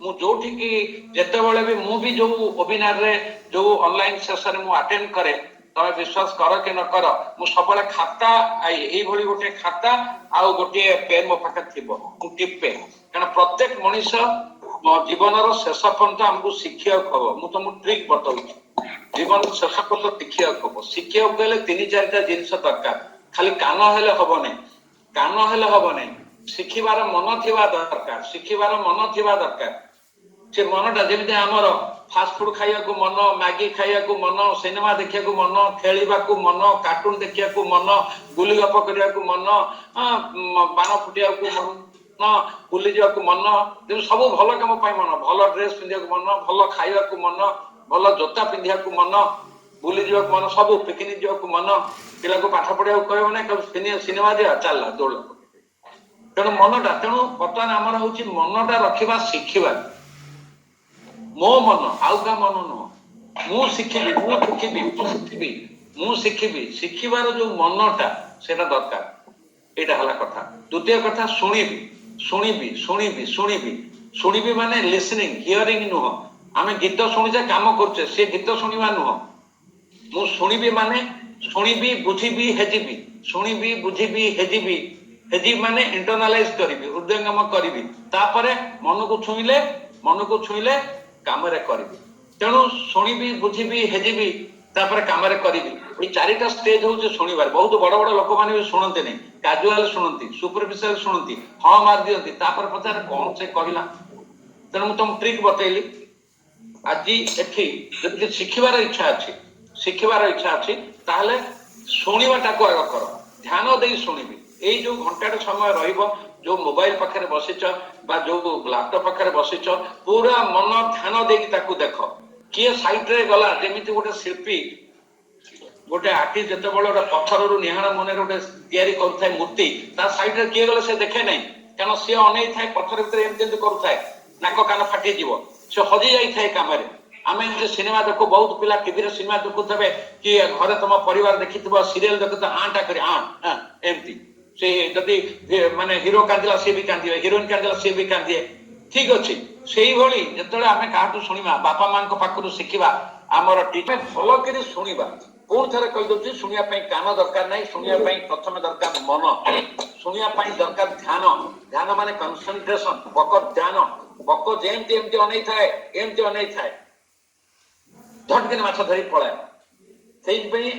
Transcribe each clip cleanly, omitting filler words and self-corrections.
मु जोठी की जेतेबेले भी मु भी जो वेबिनार रे जो ऑनलाइन सेशन मु अटेंड करे तमे विश्वास कर कि न कर मु सबले खाता एई भली गोटे खाता आ गोटे पेन मो पाखे थिबो मु टिपे कारण प्रत्येक मनुष्य जीवन शेष पर्यंत हमको शिक्षा खब मु तुम ट्रिक बताऊँ जीवन शेष पर्यंत शिक्षा खब शिक्षा गले 3-4टा जिनस दरकार खाली कान हेले हब नहीं कान हेले हब नहीं शिखिबार मन थिबा दरकार शिखिबार मन थिबा दरकार से मनटा जमी आमर फास्ट फूड खाइया को मन मैगी खाइया को मन सिनेमा देखिया को मन खेलिबा को मन कार्टून देखिया को मन गुली गप करिया को मन बाण फुटिया को मन बुली जा को मन सब भल काम मन भल ड्रेस पिंधिया को मन भल खाइबा को मन भल जोता पिंधिया को मन बुली जा मन सब पिकनिक जा को मन पिला को पाठ पढ़िया कहब ना सिनेमा दिया चलला दौड़ तेणु मनटा तेणु बर्तमान आमर हूँ मनटा रखा शिखा मो मन आउ का मन नुह मु शिखी शिखिबार जो मनटा से दरकार यहाँ है कथा द्वितीय कथा शुणिबी माने लिसनिंग हियरिंग नुह आम गीत शुणुचे काम करुचे से गीत शुणा नुह मु शुणिबी माने शुणिबी बुझिबी हेजिबी शुणिबी बुझिबी हेजिबी हेजी माने इंटरनालाइज करी हृदयंगम करी तापर मन को छुईले काम करी तेणु शुणिबी बुझिबी हेजिबी तापर काम करी 4टा स्टेज हूँ शुणिबार बहुत बड़ बड़ लोक मैंने भी शुणती नहीं काजुआल शुणती सुपरफिशियल शुणती हाँ मार दिखती तापर पचार कौन से कहला तेणु तुम ट्रिक बतैली आज एटी शिखिबार इच्छा अच्छी ताहले शुणवाटा को आग कर ध्यान दे शुणिबी यही जो घंटाटे समय रहिबो जो मोबाइल पाखे बसीच जो लैपटॉप पाखे बसीच पूरा मन ध्यान देकी ताकू देख किए साइड रे गला जेमिति गोटे शिल्पी गोटे आर्टिस्ट जिते बड़े पत्थर रु निहाण मन गोटे तैयारी करुए मूर्ति ता साइड रे किए गले से देखे नहीं कारण सी अनै थाए पत्थर भितर एमती करुए नाक कान फाटी जीव से हजि जाए कम आम सिनेमा देखु बहुत पिला टीवी सिनेमा देखुवे कि घरे तुम परिवार देखी सीरियल देखु आटा कर एमती से जदि माने हीरो कांदिला सी भी कांदिबे हिरोइन कांदिला सी भी कांदिए ठीक अच्छे से भली जो आम क्या शुणा बापा माँ पाखु शिखा आमर टीचर भल कर शुणा पुणी थे कहीदे शुणापी कान दरकार ना शुणापी प्रथम दरकार मन शुणापी दरकार ध्यान माने कनसेंट्रेशन बक ध्यान बक जमती अनै थाए एमती अनै थाए झटकिन माछ धरी पलाए से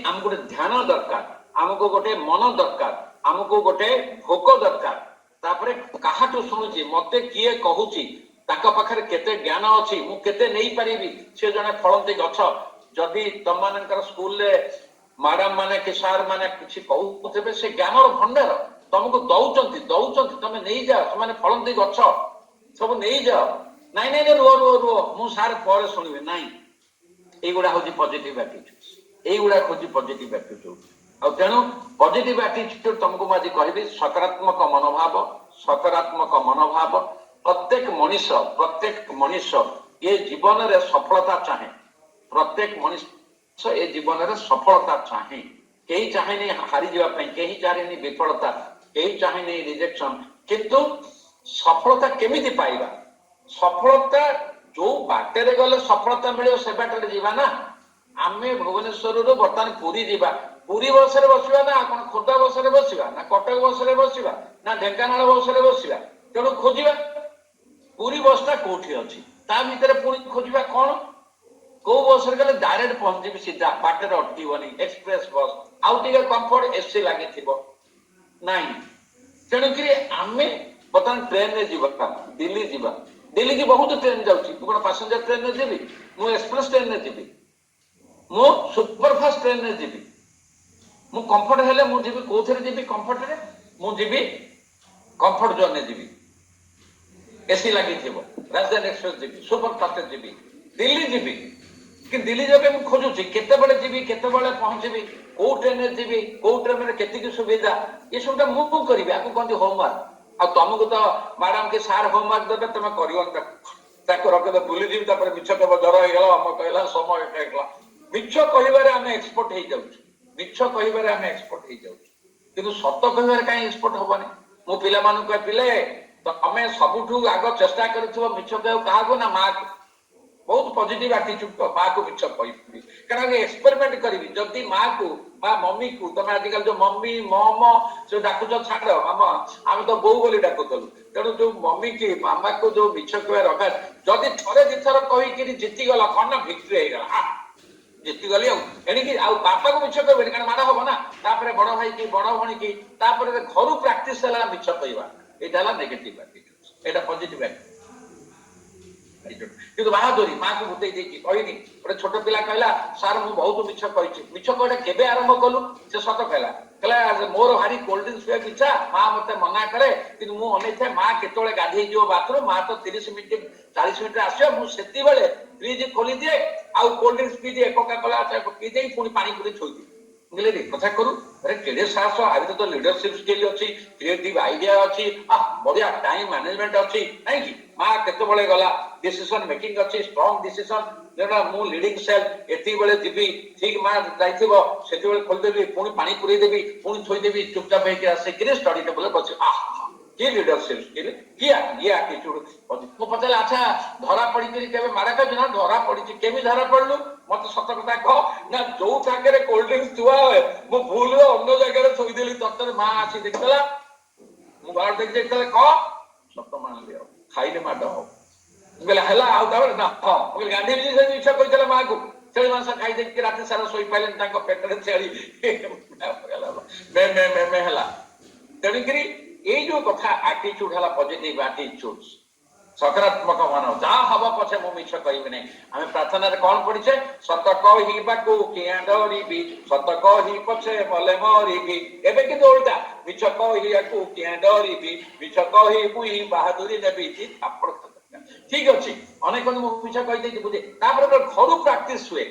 आम गोटे ध्यान दरकार आमको गोटे मन दरकार आमको गोटे भोक दरकार तापरे काहाटू शुणुची मते किए कहूची ताका पाखरे केते ज्ञान अछि मु केते नै परिबी से जने फळंती गछ जदि तम मानकर स्कूल रे मैडम माने कि सर माने किछि कहउथबे से ज्ञानर भंडार तुमको दउचंती तमे नै जा माने फळंती गछ सब नै जा नाइ नाइ रो मु सर पर सुनिबे नाइ एगुडा होची पॉजिटिव एटीट्यूड एगुडा होची पॉजिटिव एटीट्यूड आ तेणु पॉजिटिव एटीट्यूड तुमको मुझे कहबी सकारात्मक मनोभाव प्रत्येक मनुष्य ये जीवन रे सफलता चाहे प्रत्येक मनुष्य ये जीवन रे सफलता चाहे कहीं चाहे नहीं हारी जावा पई कहीं चाहे नहीं विफलता कहीं चाहे नहीं रिजेक्शन किंतु सफलता केमिति पाइबा सफलता जो बाटे गले सफलता मिले से बाटे जीवा ना आमे भुवनेश्वर बर्तमान पुरी जीवा पुरी बस रे बसवा ना कौन खोर्धा बस रे बसवा ना कटक बस रे बसवा ना ढेंकानाल बस रे बसवा तेणु खोजा पुरी बसटा कोठी अच्छी ता भितर पुणी खोजा कौन कौ बस रे गले डायरेक्ट पहुंची सीधा बाटे अटकबनी एक्सप्रेस बस आउ टिके कंफर्ट एसी लगी नाई तेणुक आम बर्तमान ट्रेन रे जीवा दिल्ली की बहुत ट्रेन जाऊँगी कौन पैसेंजर ट्रेन रे जीवी मु एक्सप्रेस ट्रेन रे जीवी मु सुपरफास्ट ट्रेन रे जीवी मु कंफर्ट हेले मु जीवी कोथरे जीवी कंफर्ट रे मु जीवी कंफर्ट जोन रे जीवी एसी लगी थिबो राजधानी एक्सप्रेस जीवी सुपरफास्ट जीवी दिल्ली जीवी कि दिल्ली जब मु खोजुची केते बेले जीवी केते बेले पहुंचीबी को ट्रेन रे जीवी को ट्रेन में केते की सुविधा ये सबटा मु करबी आको कोन होमवर्क आ तुमको तो मैडम के सार होमवर्क देबे तुम करियो ताको रखे बुली जीवी तापर मिछ के जर हो गेला हम कहला समय कहला मिछ कहिबारे आमे एक्सपर्ट हे जाउछी मिछ कहिबारे आमे एक्सपर्ट हे जाउछी किंतु सत्य कहिबारे काई एक्सपर्ट होबानी मु पिला मानु को पिले तमें सबुठू आग चेष्टा कर मिछ कह क्या ना माँ को बहुत पॉजिटिव एटीट्यूड तो माँ को मिछ कही कारण एक्सपेरिमेंट करी जदि माँ को बा मम्मी को तुम आजिकल जो मम्मी मम जो डाकुच छाड़ मामा आम तो बोऊ बोली डाकुलु तेणु जो मम्मी की मामा को जो मिछ कह रखा जदि थे दिथर कहीकि जीतीगला कौन ना भिक्ट्री होगा जीतीगली एणिकी बापा को मिछ कह कारण माड़ हम ना बड़ भाई की बड़ भाई की घर प्राक्ट है मिछ कहवा यहाँ नेगेटिव एटीट्यूड यहाँ पॉजिटिव एटीट्यूड किंतु बहादुरी माँ को भूत कहनी गोटे छोट पिला कहला सार मु बहुत मिछ कही मिछ कहटा केबे आरंभ कलु से सत कहला कहला मोर भारी कोल्ड ड्रिंक्स पिया इच्छा माँ मत मना करे कि मुझे अनेक माँ केतोले गाधे जो बाथरूम माँ तो 30 मिनिट 40 मिनिट आसो मुझे फ्रिज खोली दिए आउ कोल्ड ड्रिंक्स पी दिए कोका कोला पी दे पुणी पानी पूरी थोई दिए रे कथा करू अरे केड़े साहस आदि तो लीडरशिप स्किल अच्छी क्रिएटिव आइडिया अच्छी बढ़िया टाइम मैनेजमेंट अच्छी नहीं कि माँ केतबले गला डिसीजन मेकिंग अच्छी स्ट्रांग डिसीजन जेना मु लीडिंग सेल एति बेले जीवी ठीक माँ जाइथिबो सेति बेले खोल देबी पुणी पानी पुरै देबी पुणी थोई देबी चुपचाप होके आसे कि स्टडी टेबल बस की लीडरशिप स्किल किया ये एटीट्यूड मु पचारे अच्छा धरा पड़ी केबे मारा का ना धरा पड़ी केमी धरा पड़लु मत सत कथा कह ना जो जागे कोल्ड ड्रिंक्स थुआ हुए मु भूल अन्य जगह थोईदेली तत्तर माँ आसी देखला मु बाहर देख देखला कह सत मान लिया खाइले माड हो बोले हला आउ तावर ना हां बोले गांधी जी से इच्छा कइतला माँ को छेली मांस खाई दे के रात सारा सोई पाइले ताको पेटरे छेली मैं हला तणिकरी ये जो कथा एटीट्यूड हला पॉजिटिव एटीट्यूड सकारात्मक मान जहाँ हम पछे मु मिछ कहबी नहीं आम प्रार्थना कौन पढ़ीचे सत कहबाकू किया डरबी सत कही पछे मले मरबी एबे कि उल्टा मिछ कहू किया डरबी मिछ कही मुई बहादुरी नेबी ठीक अच्छे अनेक मिछ कही बुझे घर प्राक्ट हुए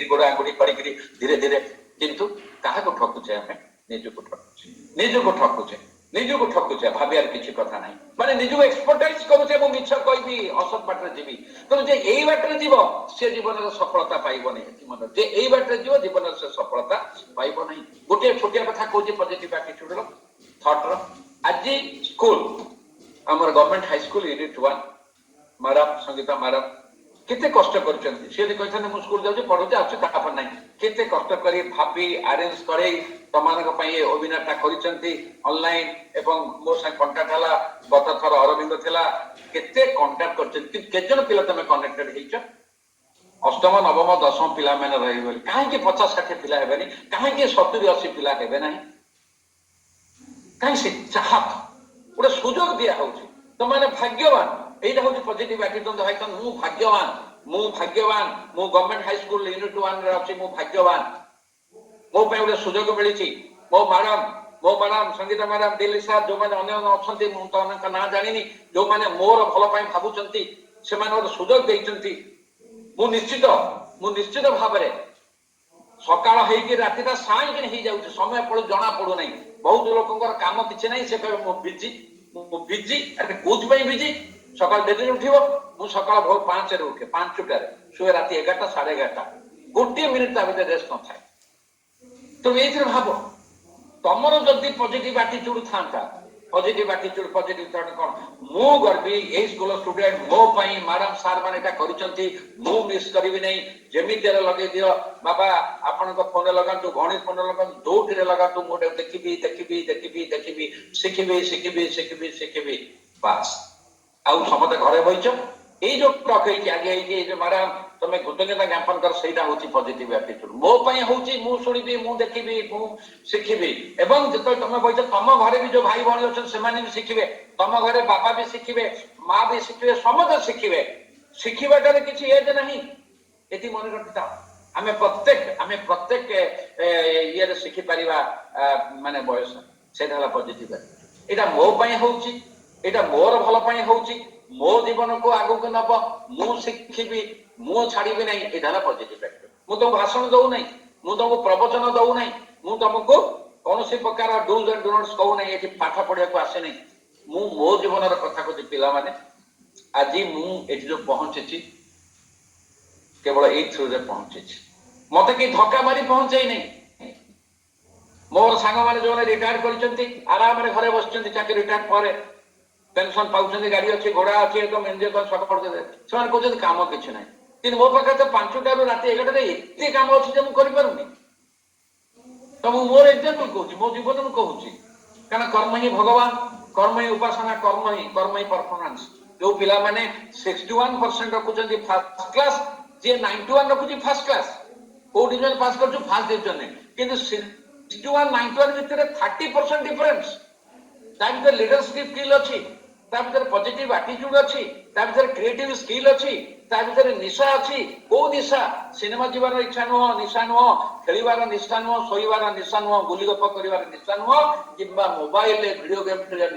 गोड़ा आंगुड़ी करी धीरे धीरे किंतु क्या ठकुचे आम निजको ठकुचे निजको ठकुचे निजको ठकुचे भावियार किसी कथा ना माने निजको एक्सपर्टाइज करुचे मु मिछ कहबी असत बाटर जीवी तो जे एई बाटर जीव से जीवन सफलता पाइबो नहीं मन जे एई बाटर जीव जीवन से सफलता पाइबो नहीं गोटे छोटिया कथा कहूँ पॉजिटिव एटीट्यूड रो थॉट रो आज स्कूल हमर government high school unit 1 madam Sangeeta madam केते कष्ट कर मु स्कूल जाऊँ पढ़ुचे आसपर ना केते कष्ट कर भाभी आरेंज करे तमानक अभिनयटा करलाइन एवं मो साथ कंटाक्ट है गत थर अरविंद थिला केते कंटाक्ट कर पिला तुम कनेक्टेड अष्टम नवम दशम पिला मैंने रही कहीं 50-60 पिला हेबेनी कहीं 70-80 पिला हेबे ना कहीं चाहत गोटे सुजोग दिया तुमने भाग्यवान यही हूँ पॉजिटिव एटीट्यूड मु भाग्यवान मु गवर्नमेंट हाई स्कूल यूनिट 1 रे अछि मु भाग्यवान मो पे गोटे सुजोग मिली मो मैडम संगीता मैडम दिल्ली साहब जो मैंने अन्य अच्छा मुझे ना जानी जो मैंने मोर भल भावुंट से सुजोग देती मु निश्चित भाव में सकाल हो रातिटा साइन हो जाऊँ समय पड़ू जना पड़ूना बहुत लोक काम किसी ना से कहे मु बिजी अरे कौन बिजी सकाल डेली उठिब मु सकाल भोर 5 रे उठे 5टार शुए राति 11टा 11:30 गोटे मिनिट भीतर रेस्ट न थाए तो ये भाव तुमर जदि पॉजिटिव एटीट्यूड था पॉजिटिव एटीट्यूड पॉजिटिव थॉट कौन मु गर्वी ए स्कूल स्टूडेंट मो पई मैडम सार माने एटा करिसंती मु मिस करबी नै जेमिति रे लगे दियो बाबा आपन को फोन लगांतु घणी फोन लगांतु दोठी रे लगांतु मोटे देखिबी शिखिबी बस आउ समते घरे बइछ ए जो टक है आगे है जो मैडम तुम कृतज्ञता ज्ञापन कर सेटा होची पॉजिटिव एटीट्यूड मो पई होची मु सुनिबी मु देखिबी मु शिखिबी एवं जतो तुम बइछ तम घरे भी जो भाई भणी अछन से माने भी शिखिबे तम घरे बाबा भी शिखिबे माँ भी शिखिबे समस्त शिखिबे शिखिबाटारे किछि एज नहीं एति मन रखिता आमे प्रत्येक ये रे शिखि परिबा माने बयस सेटा हला पॉजिटिव एटीट्यूड एटा मो पई होची एटा मोर भल पई होची मो जीवन को आगु को नब मु शिखिबी मु छाड़ीबी नहीं एटा पॉजिटिव एटीट्यूड मु तुमको भाषण दउ नहीं मु तुमको प्रवचन दउ नहीं मु तुमको कौन सी प्रकार डूज एंड डू नॉट्स कहू नहीं ये पाठ पढ़िया को आसे नहीं मु मो जीवन कथा को पिला माने आज मु एठी जो पहुंची केवल एई थ्रू रे पहुंची मते कि धक्का मारी पहुंचै नहीं मोर सांग माने जो रिटायर करछंती आराम रे घरे बसछंती चाकरी रिटायर परे पेंशन पाउछंती गाड़ी अच्छी घोड़ा अच्छी एकदम एंजॉय कर सक पड़ते से कहते काम किसी ना कि मो पाखे तो 5टा रू राति 11टा एते काम अच्छी जे मु करि पारुनी तो मु मोर एग्जांपल कहूची मो जीवन में कहूची कारण कर्म ही भगवान कर्म ही उपासना कर्म ही परफॉर्मेंस जो पिला माने 61% रखुचंती फर्स्ट क्लास जे 91 रखुची फर्स्ट क्लास को डिवीजन पास करछु फर्स्ट डिवीजन किंतु 61 91 भितर 30% डिफरेंस ता भीतर लीडरशिप स्किल अछि ता भीतर पॉजिटिव एटीट्यूड अछि ता भीतर क्रिएटिव स्किल अछि ता भीतर निशा अछि को निशा सिनेमा जीवार इच्छा निशा खेलिबार निशा सोइबार निशा गुली गप करिबार निशा किंबा मोबाइल वीडियो गेम खेलिबार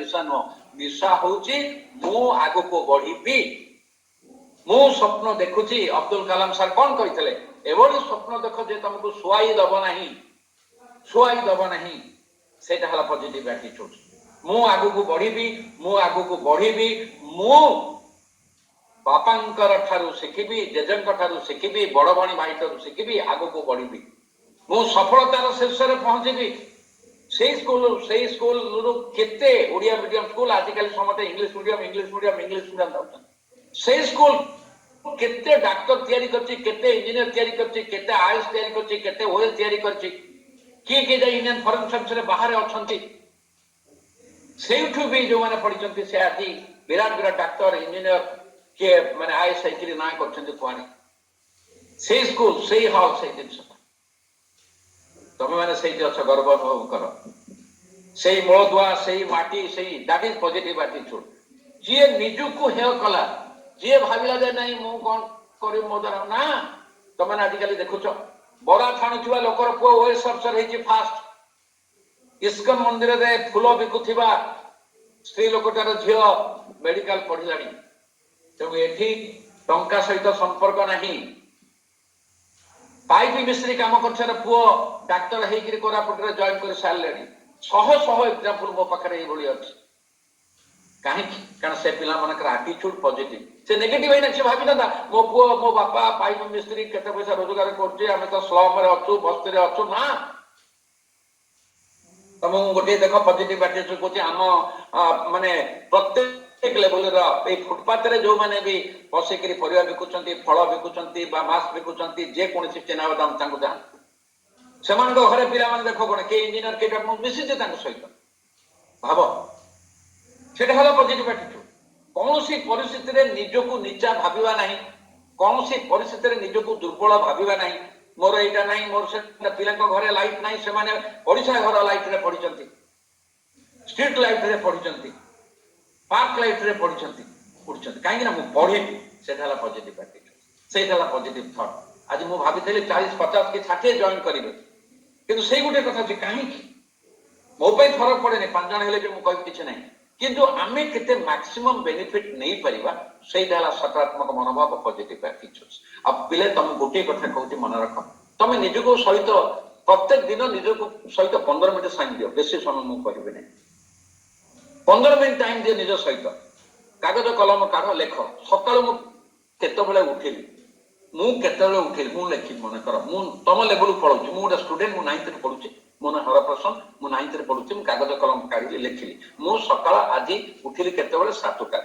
निशा होउची मु आगो को बढ़ीबी मु स्वप्न देखुची अब्दुल कलाम सर कोन कहितले एवढी स्वप्न देखो जे तुमको सुआई दब नहीं सेटा हला पॉजिटिव एटीट्यूड मु आगो को बढ़ीबी मु बापांकर ठारू शिखिबी जेजंक ठारू शिखिबी बड़ भाई भाई ठारू शिखिबी आगो को बढ़ीबी मु सफलतार शीर्ष रे पहुंचीबी सेई स्कूल रु केते ओडिया मीडियम स्कूल आजिकल समते इंग्लिश मीडियम दाउछन सेई स्कूल केते डॉक्टर तयारी करछि केते इंजीनियर तयारी करछि केते आईएएस तयारी करछि केते ओएस तयारी करछि किए जे इंडियन फॉरेन सर्विस रे बाहर अछंती सेठू भी जो माने पढ़ी से आज विराट डॉक्टर इंजीनियर के माने आईएएस आईकरी ना करछंती कोआनी से स्कूल से हॉल से जिंस तमे माने से अच्छा गर्व अनुभव करो से मूलदुआ से माटी से दैट इज पॉजिटिव एटीट्यूड जे निजु को हेय कला जे भाबिला जे नहीं मु कोन करी मो द्वारा ना तमे आजिकली देखुछ बड़ा छाणुवा लोकर पुओ ओएस अफसर हेची फास्ट इस्कन मंदिर रे फूल बिकुथिबा स्त्री लोकटार झियो मेडिकल पढ़िलानी तेणु एठी टंका सहित संपर्क नहीं पाइप मिस्त्री काम कर पुओ डाक्टर हेकरी कोरापुट रे जॉइन कर सारलेनी शह एग्जांपल मो पाखरे ए भली अछि काहे कारण से पिला मनकर एटीट्यूड पॉजिटिव से नेगेटिव है ना से भाबी ना मो पुओ मो बापा पाइप मिस्त्री केते पैसा रोजगार करजे हमें तो स्लम रे अछु बस्ती रे अछु ना तम गोटे देख पॉजिटिव एटीट्यूड को आम माने प्रत्येक लेवल रे फुटपाथ रे जो माने भी बसिकरी परिवा बिकुचंती फल बिकुचंती बा मांस बिकुचंती जे कोनसी चिन्हा दाम तांको जा सेमान को घरे पिला माने देखो कोन के इंजीनियर के टाइप मिसी जे तांको सहित भाबो सेटा हला पॉजिटिव एटीट्यूड कौनसी परिस्थिति रे निजको नीचा भाबिबा नहीं कौनसी परिस्थिति रे निजको दुर्बल भाबिबा नहीं मोर एटा नहीं मोर से पिला को घरे लाइट नहीं से माने ओडिसा घर लाइट रे पडिचंती स्ट्रीट लाइट रे पडिचंती पार्क लाइट रे पडिचंती काहे ना मु पढेबी सेटा हला पॉजिटिव एटीट्यूड सेटा हला पॉजिटिव थॉट आज मु भाबिथले 40 50 के 60 जॉइन करिवे किंतु सेई गुटे कथा जे काहे की मो पे फरक पड़े नहीं 5 जण हेले जे मु कहि किछ नहीं किंतु आमे केते मैक्सिमम बेनिफिट नहीं परिबा सेटा हला सकारात्मक मनोभाव पॉजिटिव एटीट्यूड अब पिले तुम गोटे कथा कहूची मन रख तुम निजको सहित प्रत्येक दिन निजको सहित 15 मिनिट टाइम दियो बेसी समय मु कहबे नहीं 15 मिनिट टाइम दियो निज सहित कागज कलम काढ लेख सकाळ मु केते बेले उठिली मु लेखि मन कर मु तुम लेवल पढुची मु गोटे स्टूडेंट मु 9th रे पढुची मो ना हरप्रसन्न मु 9th रे पढुची मु कागज कलम काढी लिखिली मु सकाळ आजी उठिली केते बेले 7टा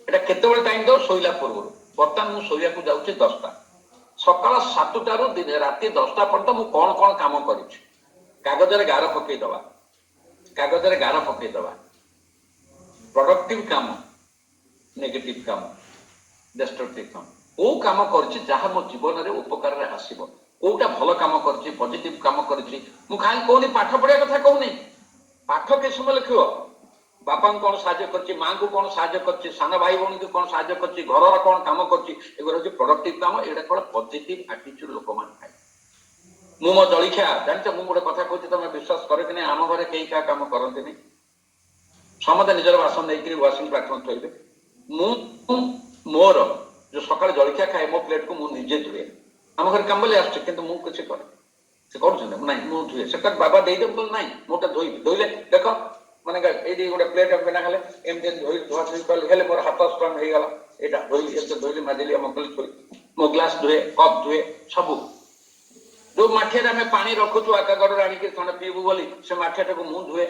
एटा केते बेले टाइम दो सोइला पूर्व बर्तमान मु सोइया को जाउची 10टा सकाळ 7टा रु दिन राति 10टा पर्यंत मु कोन कोन काम करिछि कागज रे गार पकई दबा प्रोडक्टिव काम नेगेटिव काम डिस्ट्रक्टिव काम ओ काम करछि जहा मो जीवन रे उपकार रे आसीबो कोटा भल काम करछि पॉजिटिव काम करछि मु खाली कोनी पाठ पढिया कथा कहूनी पाठ के समय लिखियो बापा कौन साहाଯ୍य करछि मां को कौन साहाଯ୍य करछि सान भाई भौणी को कौन साहाଯ୍य करछि घर रा कौन काम करछि एगो होछि प्रोडक्टिव काम एटा कोन पॉजिटिव एटीट्यूड लोक मान खाय मु मो जळिखा जानते मु गोटे कथा कहछि तमे विश्वास करे कि आम घरे केई का काम करते नहीं समते निजर बासन नेकरी वाशिंग पैटर्न थइबे मु मोर जो सकाळ जळिखा खाए मो प्लेट को मु निजे धुए आम घर काम बोले आछे किंतु मु किछ करे से करछन नहीं मु धुए सेटा बाबा देई दे बोल नहीं मोटा धोई धोइले देखो माने एडी गोटे प्लेट बिना खाले एमते धोई धोआ धोई कल हेले मोर हाथ स्ट्रांग हे गला एटा धोई एते धोइले मादिली हम कल छोई मो ग्लास धुए कप धुए सब जो माठिया आम पानी रखुचु आकागढ़ आनिक थोड़े पीबू बोली से माठिया को मुझे धुए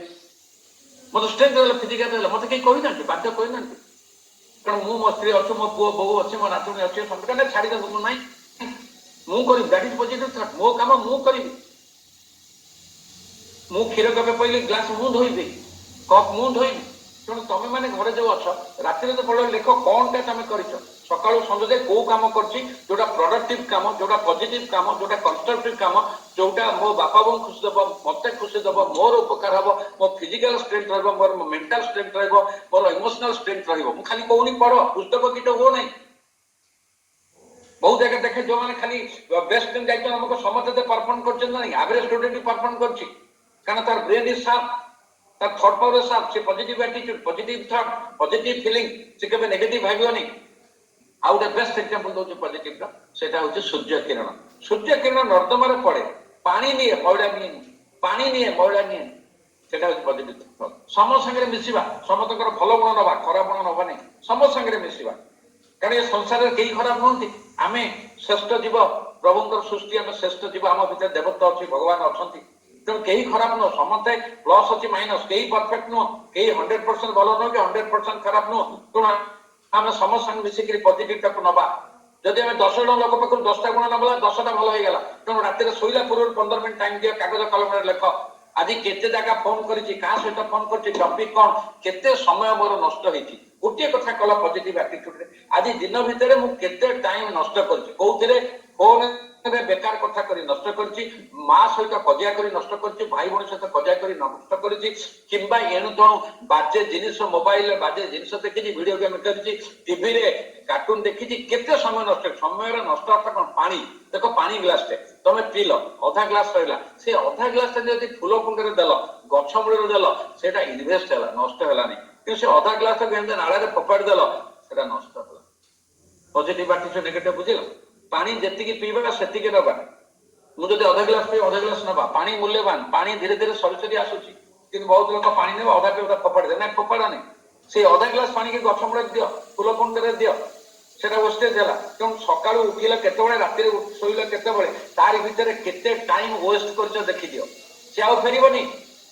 मत स्ट्रेंथ देला फिजिकल देला मत कहीं कही ना बाध्य कही ना कारण मु मो स्त्री अच्छे मो पुओ बो अच्छे मो नातुणी अच्छे सबका छाड़ी देबू ना मु करी दैट इज पॉजिटिव थॉट मो काम मु करी मु क्षीर कपे पहले ग्लास मु धोइबी कप मु धोइबी तेणु तुम मैंने घरे जो अच्छ राति तो पढ़ लेख कौन टा तुम कर सका सन्जे कौ कम कर प्रोडक्टिव काम जोटा पॉजिटिव काम जोटा कंस्ट्रक्टिव काम जोटा मो बापा बो खुशी दब मत खुशी दब मोर उपकार हम मो फिजिकल स्ट्रेंथ रहा मोर मेंटल स्ट्रेंथ रहा मोर इमोशनल स्ट्रेंथ रही खाली कहूनी पढ़ पुस्तक किट हो ना बहुत जगह देखे जो मैंने खाली बेस्ट दिन जाइए हमको समझते परफॉर्म कर एवरेज स्टूडेंट परफॉर्म कर तार ब्रेन इज शार्प तार थॉट पावर शार्प से positive attitude positive thought positive feeling से केबे नेगेटिव भाबियोनी आउ द बेस्ट एग्जांपल दो पॉजिटिव रा सेटा होचे सूर्य किरण नर्दमार पड़े पानी निये मौड़ा निये पानी निये मौड़ा निये सेटा होचे पॉजिटिव थॉट सम संगे मिसिबा समतकर भलो गुण नबा खराब गुण नबा नै सम संगे मिसिबा कारण ये संसार रे केही खराब नहंती आमे श्रेष्ठ जीव प्रभुंकर सृष्टि आमे श्रेष्ठ जीव आम भीतर देवता अछि भगवान अछंती तेणु कहीं खराब नुह समस्ते प्लस अच्छी माइनस कहीं परफेक्ट नुह कहीं 100% भल नुह कि 100% खराब नुह तेणु आम समस्त मिसिक पॉजिटिव टाक नवा जदि आम 10 जन लोक पाखु 10टा गुण नबला 10टा भल हो गला तेणु राति शोला पूर्व 15 मिनिट टाइम दियो कागज कलम लेख आज केते जगह फोन करी क्या सहित फोन कर टॉपिक कौन केते समय मोर नष्ट होती गोटे कथा कल पॉजिटिव एटीट्यूड आज दिन भितर मु केते टाइम नष्ट कर कौथिरे फोन बेकार कथा करी नष्ट करछि मां सहित कजिया करी नष्ट करछि भाई बहन सहित कजिया करी नष्ट करछि किंबा एणु तणु बाजे जिनिस मोबाइल बाजे जिनिस देखि वीडियो गेम करछि टीवी रे कार्टून देखि केते समय नष्ट समय रे नष्ट अर्थ कोन पानी देखो पानी ग्लास टे तमे पीलो आधा ग्लास रहला से आधा ग्लास टे जदि फूल कुंड रे देलो गछ मूल रे देलो सेटा इन्वेस्ट होला नष्ट होला नै कि से आधा ग्लास के गेंदे नाला रे फोपाड़ देलो सेटा नष्ट होला पॉजिटिव एटीट्यूड नेगेटिव बुझिलो पानी जेतिकी पीबा सेतिकी नबा मुझे अधा गिलास पे अधा गिलास नबा पानी मूल्यवान पानी धीरे धीरे सरी सरी आसुची कि बहुत लोग पानी ने अधा पे फोपाड़ दे ना फोपाड़ा नहीं से अधा गिलास पानी के गछ मूल दियो फूल कुंड रे दियो सेटा वेस्टेज होला तेणु सकाळु उठिले केतेबेले राति रे सोइले केतेबेले तार भितर केते टाइम वेस्ट करछ देखि दियो से आउ फेरिबनी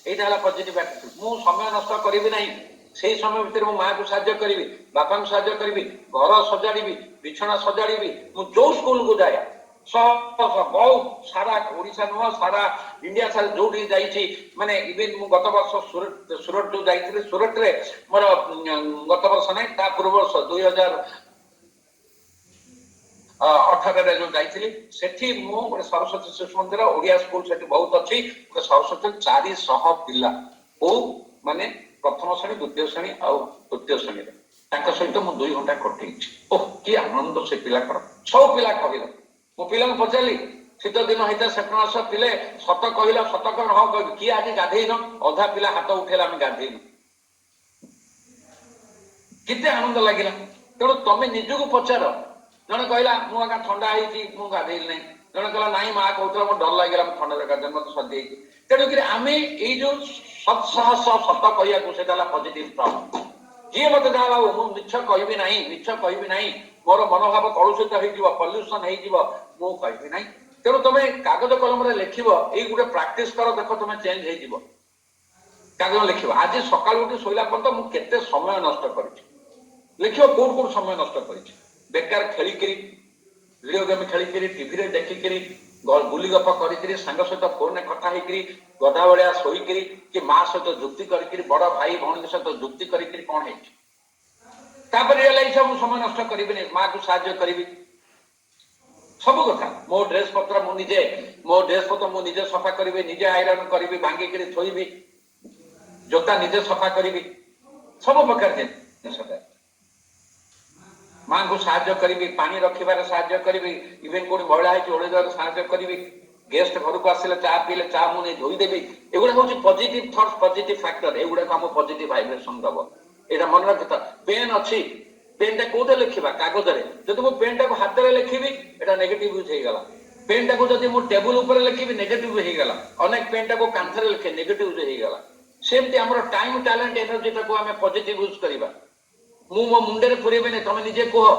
एटा होला पॉजिटिव एटीट्यूड मु समय नष्ट करिवि नाही से समय भितर मो मां को साहाय्य करी बापा को साहाय्य करी घर सजाड़ी बिछना सजाड़ी मु जो स्कूल को जाए बहुत सारा ओडिशा नुह सारा इंडिया सारा जो माने इवेन मु गत वर्ष सूरत जो जाइए सूरत रे मोर गत वर्ष नहीं ता पूर्व वर्ष 2018 जो जाइए सेठी मु सरस्वती शिशु मंदिर ओडिया स्कूल सेठी बहुत अच्छी सरस्वती 400 पिला ओ माने प्रथम श्रेणी द्वितीय श्रेणी आ तृतीय श्रेणी सहित मुझे 2 घंटा कटे ओह कि आनंद से पिला सब पिला कहला मो पिला पचारि शीत दिन होता सेप्टेम्बर मास पिले सत कहला सत कौन हाँ कह किए आज गाधेन अधा पिला हाथ उठेला आम गाधेन केते आनंद लगे तेणु तुम निजक पचार जड़े कहला मुझे ठंडा हो गाधेल ना जड़े कहला नाई माँ कहता मोर डर लगे ठंडा गाधे मत सर्दी तेणुक आम यो सत्साहस सत कहला पॉजिटिव थॉट जी मत जा बाबू मु मिछ कहबी ना मोर मनोभाव कलुषित हो पल्यूशन हो कहबी ना तेणु तुम कागज कलम लिख ये गोटे प्राक्टिस कर देख तुम चेंज हो कागज लिख आज सका उठी शोला पर्यटन मुझे समय नष्ट कर लिख कौन कौन समय नष्ट कर बेकार खेलिकी वीडियो गेम खेलिकी टीवी देखिकी बुली गप कर सांग सहित फोन में कथा होकर गधा भाया शोकरी कि माँ सहित जुक्ति कर बड़ भाई भौणी सहित जुक्ति कर कौन है रियलाइज मुझे समय नष्ट करी माँ को साहाय्य करी सब कथा मो ड्रेस पत्र मुझे सफा करी निजे आयरन करी भांगिकी थोबी जोता निजे सफा करी सब प्रकार जिनिस माँ को साहाय्य करी पानी रखिबार साहाय्य करी इवेन कोई महिला है ओढ़ेदार साहाय्य करी गेस्ट घर को आसिले चा पीले चा मुझे धोईदेवी एगुड़ा हूँ पॉजिटिव थॉट्स पॉजिटिव फैक्टर एगुड़ा आम पॉजिटिव वाइब्रेशन दब यहाँ मन रखता पेन अच्छी पेन टा कौटे लिखा कागज जब मुझे पेन टाक हाथ में लिखी एटा नेगेटिव यूज होगा पेन टाक जब मुझे टेबुल उपर लिखी नेगेटिव होगा अनेक पेन टाक कांथरे लिखे नेगेटिव यूज होगा सेमती आम टाइम टैलेंट एनर्जी टाक आम पॉजिटिव यूज करवा मु मो मुंडे पुरेबे तुम निजे कह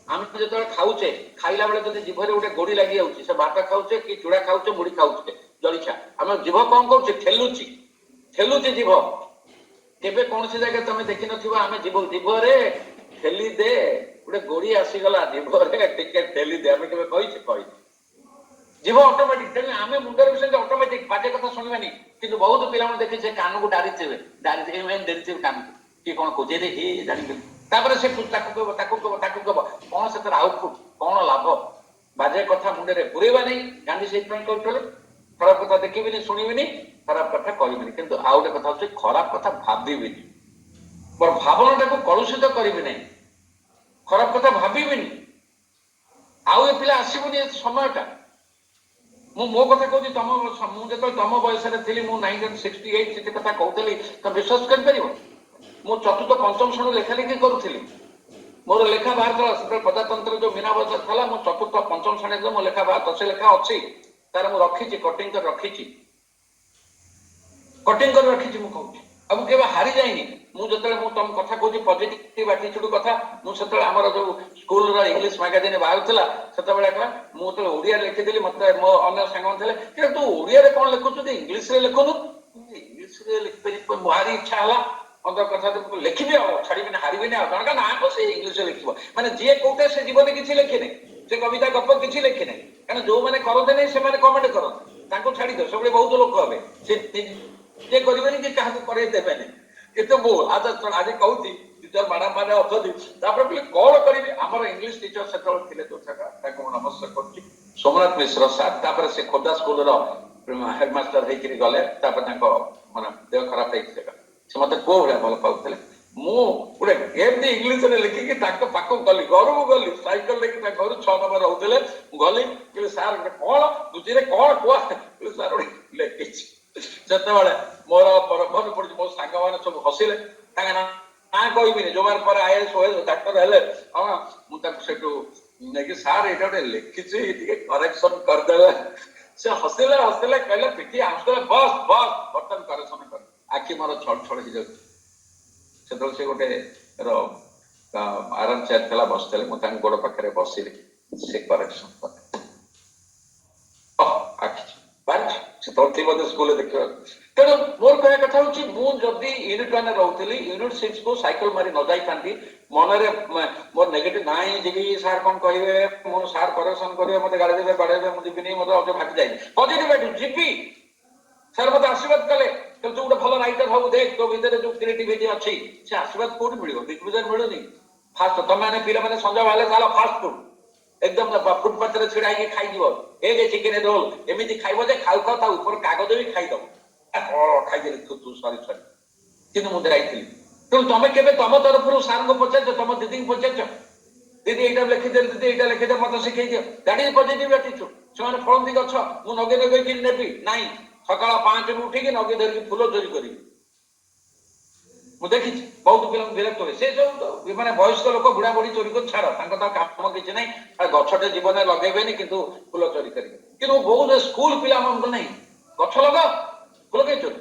आम जो खाऊे खाइला बेले जब जीभर गोटे गोड़ी लगी जाऊँगी से भात खाऊे कि चूड़ा खाऊे मुढ़ी खाऊे जलिया आम जीभ कौन कर ठेलुची ठेलुची जीभ केबे कौन सी जगह तुम देखी नथिबो आमे जीभरे ठेली दे गोटे गोड़ी आसीगला जीभरे टिके ठेली दे आमे केबे कहि जीव ऑटोमेटिक तेज आम मुंडर विषय ऑटोमेटिक बाजे कथा शुणवानी कि बहुत पिला देखी से कान को डारी डेरी कान कि कौन खोजे दे हे जानी से कौन से आउटपुट कौन लाभ बाजे कथा मुंडे पुरेबा नहीं गांधी से कहते खराब कथा देखी शुणी खराब कथा करी कि आउ गोटे कथा हूँ खराब कथा भावी मोर भावना को कलुषित करी ना खराब कथा भावी आउ ए पिला आसबनी समयटा मो कथा कहूँ तुम मुझे तुम बयस 1968 से कथा कहती तुम विश्वास कर मु चतुर्थ पंचम श्रेणी लेखा लिखी करुली मोर लेखा बाहर था प्रजातंत्र जो मीना बजार था मो चतुर्थ पंचम श्रेणी मो लेखा बाहर 10 लेखा अच्छी तार मु रखी कटिंग कर रखी कहूँ अब केवल हारी जाइनी मुझे तुम कथा कहूँ पॉजिटिव एटीट्यूड कथा मुझे आमर जो स्कूल इंग्लिश मैगजीन बाहर था मुझे ओडिया लिखिदी मत मो अगर सांगे कि तू ओडिया कौन लिखुच इंग्लिश लिखुनु इंग्लिश लिखिपारी भारी इच्छा है अंदर कथा लिखी छाड़ी हारबी ना ना को से इंग्लिश लिख मैंने जी कौटे से जीवन किसी लिखिने से कविता गप किसी लिखिने कहीं जो मैंने करते नहीं से कमेंट करते छाड़ी दो सब बहुत लोक हे से करें कि क्या करेदेनि कितु मु आज आज कहूँ टीचर मैडम मैंने अच्छा कौन करी आमर इंग्लिश टीचर से जो नमस्कार कर सोमनाथ मिश्र सार से खोर्धा स्कूल हेडमास्टर होकर गले मानने देह खराब से मत को भाया भल पाते मुझे गेम इंग्लिश लिखिकी पाक गली घर को गली सैकल लेकिन घर 6 नंबर रोते गली कि सार कौन बुझे कौन कह सार लिखी से मोर मन पड़ी मो सांग मैंने सब हसिले ना कहबी जो मैंने पर IAS OAS डाक्टर हेले हाँ मुझे सार ये गोटे लिखी करेक्शन करदे से हसिले हसिले कहले पिटी आसले बस बस बर्तन करेक्शन कर आखि मोर छड़ छड़ हो जाए से गोटे आराम चेयर थला बसते मुझे गोड़ पाखे बसिले से करेक्शन स्कूल देखा तेणु मोर कह कथा मुझे यूनिट 1 रोली यूनिट 6 को साइकिल मारी न जाई मनरे मोर नेगेटिव ना जी सार कौन कहे मो सार करेक्शन करेंगे मत गाड़ी देवे बाड़े मुझे मतलब भागी जाए पॉजिटिव जीवी सार मत आशीर्वाद कले तू गोटे भल राइटर हूँ देख तो भीतर जो क्रिएटिविटी अच्छी से आशीर्वाद कौट मिल दिग्विजय मिलूनी फास्ट तुम मैंने पिला मैंने संजय बाहर चलो फास्ट फुड एकदम फुटपाथ में छिड़ा खाई ए चिकेन रोल एमती खाइब जे खाऊ खाऊ ता ऊपर कागज भी खाईदब खाई तू सरी सरी कि मुझे जाइली तेणु तुम के तुम तरफ सार को पचार तुम दीदी को पचार दीदी यहाँ लिखिदे दीदी यहाँ लिखिदे मत शिखई दियो दैट इज पॉजिटिव एटीट्यूड से फलती गछ मु नगे नगे नेबी नाई सकाल 5 रू उठिकी नगे धरिकी फूल चोरी करी देखी बहुत पिला विरक्त हुए से सब मैंने वयस्क लोक बुढ़ा बुढ़ी चोरी कर छाड़ काम किसी ना गछटे जीवन लगे कि फूल चोरी करेंगे कि बहुत स्कूल पिला ना गछ लगा फूल कहीं चोरी